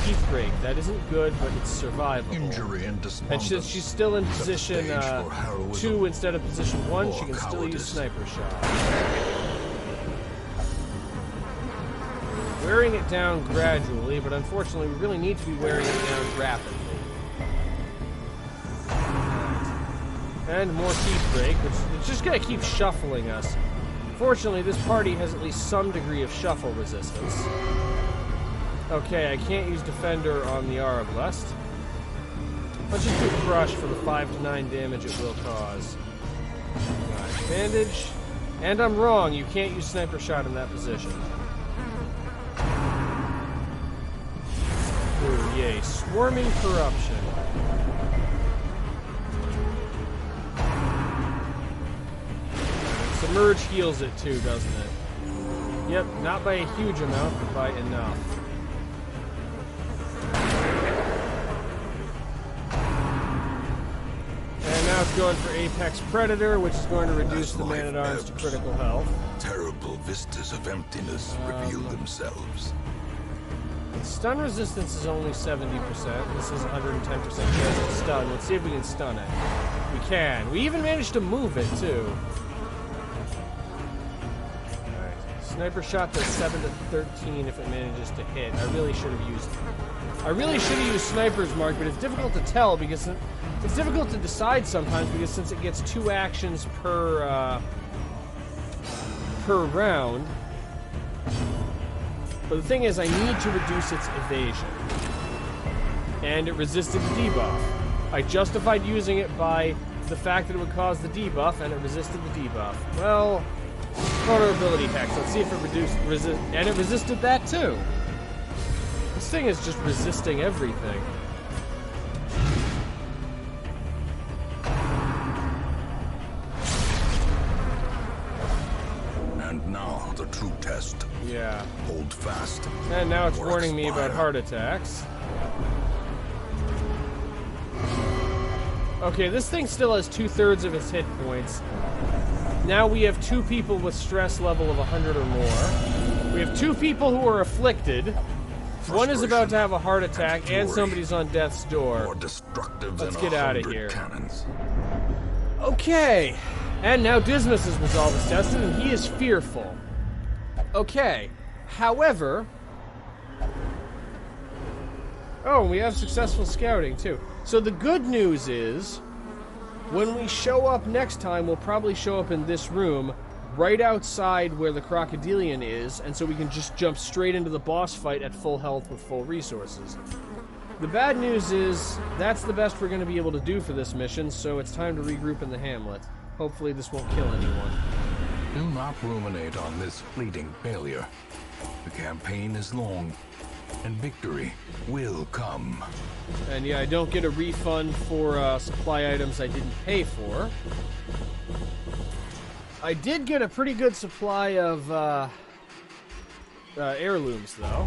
Teeth Break, that isn't good, but it's survivable. Injury and And since she's still in position 2 instead of position 1, she can still use Sniper Shot. Wearing it down gradually, but unfortunately we really need to be wearing it down rapidly. And more Teeth Break, which is just going to keep shuffling us. Fortunately, this party has at least some degree of shuffle resistance. Okay, I can't use Defender on the Arbalest. Let's just do Crush for the 5 to 9 damage it will cause. Alright, bandage. And I'm wrong, you can't use Sniper Shot in that position. Ooh, yay. Swarming Corruption. Submerge heals it too, doesn't it? Yep, not by a huge amount, but by enough. And now it's going for Apex Predator, which is going to reduce the Man-at-Arms to critical health. Terrible vistas of emptiness reveal themselves. Stun resistance is only 70%. This is 110% chance of stun. Let's see if we can stun it. We can. We even managed to move it, too. Alright. Sniper Shot does 7 to 13 if it manages to hit. I really should have used Sniper's Mark, but it's difficult to tell because it's difficult to decide sometimes because since it gets 2 actions per round. But the thing is, I need to reduce its evasion. And it resisted the debuff. I justified using it by the fact that it would cause the debuff, and it resisted the debuff. Well, vulnerability hex. Let's see if it and it resisted that too. This thing is just resisting everything. And now the true test. Yeah. Hold fast. And now it's warning me about heart attacks. Okay, this thing still has 2/3 of its hit points. Now we have 2 people with stress level of 100 or more. We have 2 people who are afflicted. One is about to have a heart attack, and somebody's on death's door. More destructive Let's than get out of 100 here. cannons. Okay. And now Dismas's resolve is tested, and he is fearful. Okay. However... Oh, we have successful scouting, too. So the good news is, when we show up next time, we'll probably show up in this room, right outside where the Crocodilian is, and so we can just jump straight into the boss fight at full health with full resources. The bad news is, that's the best we're going to be able to do for this mission, so it's time to regroup in the hamlet. Hopefully this won't kill anyone. Do not ruminate on this fleeting failure. The campaign is long, and victory will come. And yeah, I don't get a refund for supply items I didn't pay for. I did get a pretty good supply of heirlooms, though.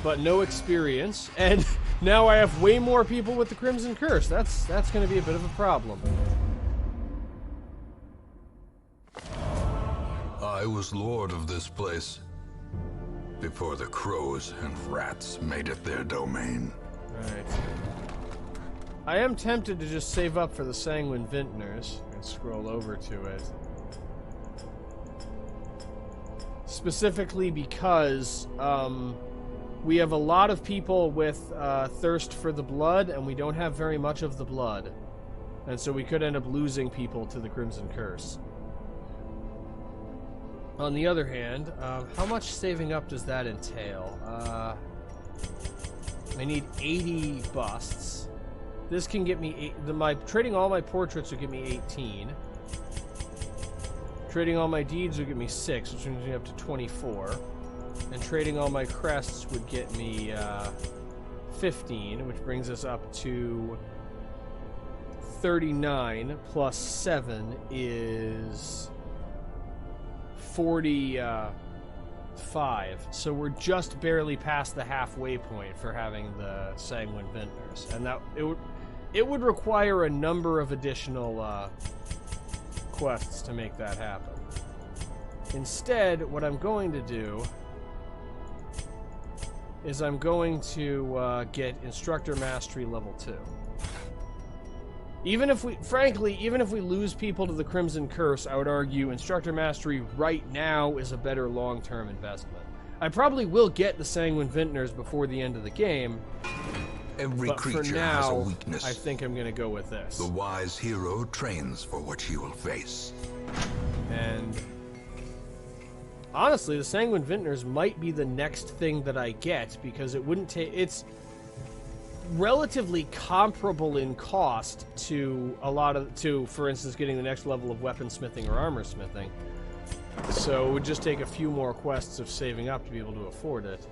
But no experience. And now I have way more people with the Crimson Curse. That's going to be a bit of a problem. I was lord of this place before the crows and rats made it their domain. Right. I am tempted to just save up for the Sanguine Vintners and scroll over to it. Specifically because we have a lot of people with thirst for the blood, and we don't have very much of the blood. And so we could end up losing people to the Crimson Curse. On the other hand, how much saving up does that entail? I need 80 busts. This can get me trading all my portraits would get me 18. Trading all my deeds would get me 6, which brings me up to 24. And trading all my crests would get me 15, which brings us up to 39 plus 7 is 45. So we're just barely past the halfway point for having the Sanguine Vintners, and that it would require a number of additional quests to make that happen. Instead, what I'm going to do is I'm going to get Instructor Mastery level 2. Even if we lose people to the Crimson Curse, I would argue Instructor Mastery right now is a better long-term investment. I probably will get the Sanguine Vintners before the end of the game, Every but creature for now, has a weakness. I think I'm going to go with this. The wise hero trains for what she will face. And honestly, the Sanguine Vintners might be the next thing that I get, because it wouldn't take... relatively comparable in cost to a lot of, for instance, getting the next level of weaponsmithing or armor smithing. So it would just take a few more quests of saving up to be able to afford it.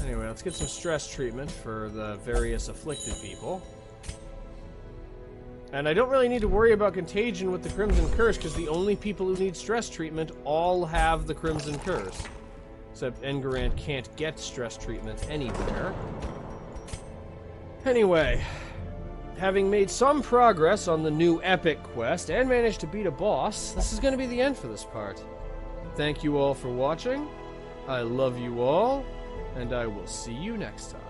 Anyway, let's get some stress treatment for the various afflicted people. And I don't really need to worry about contagion with the Crimson Curse, because the only people who need stress treatment all have the Crimson Curse. Except Engarand can't get stress treatment anywhere. Anyway, having made some progress on the new epic quest and managed to beat a boss, this is going to be the end for this part. Thank you all for watching. I love you all, and I will see you next time.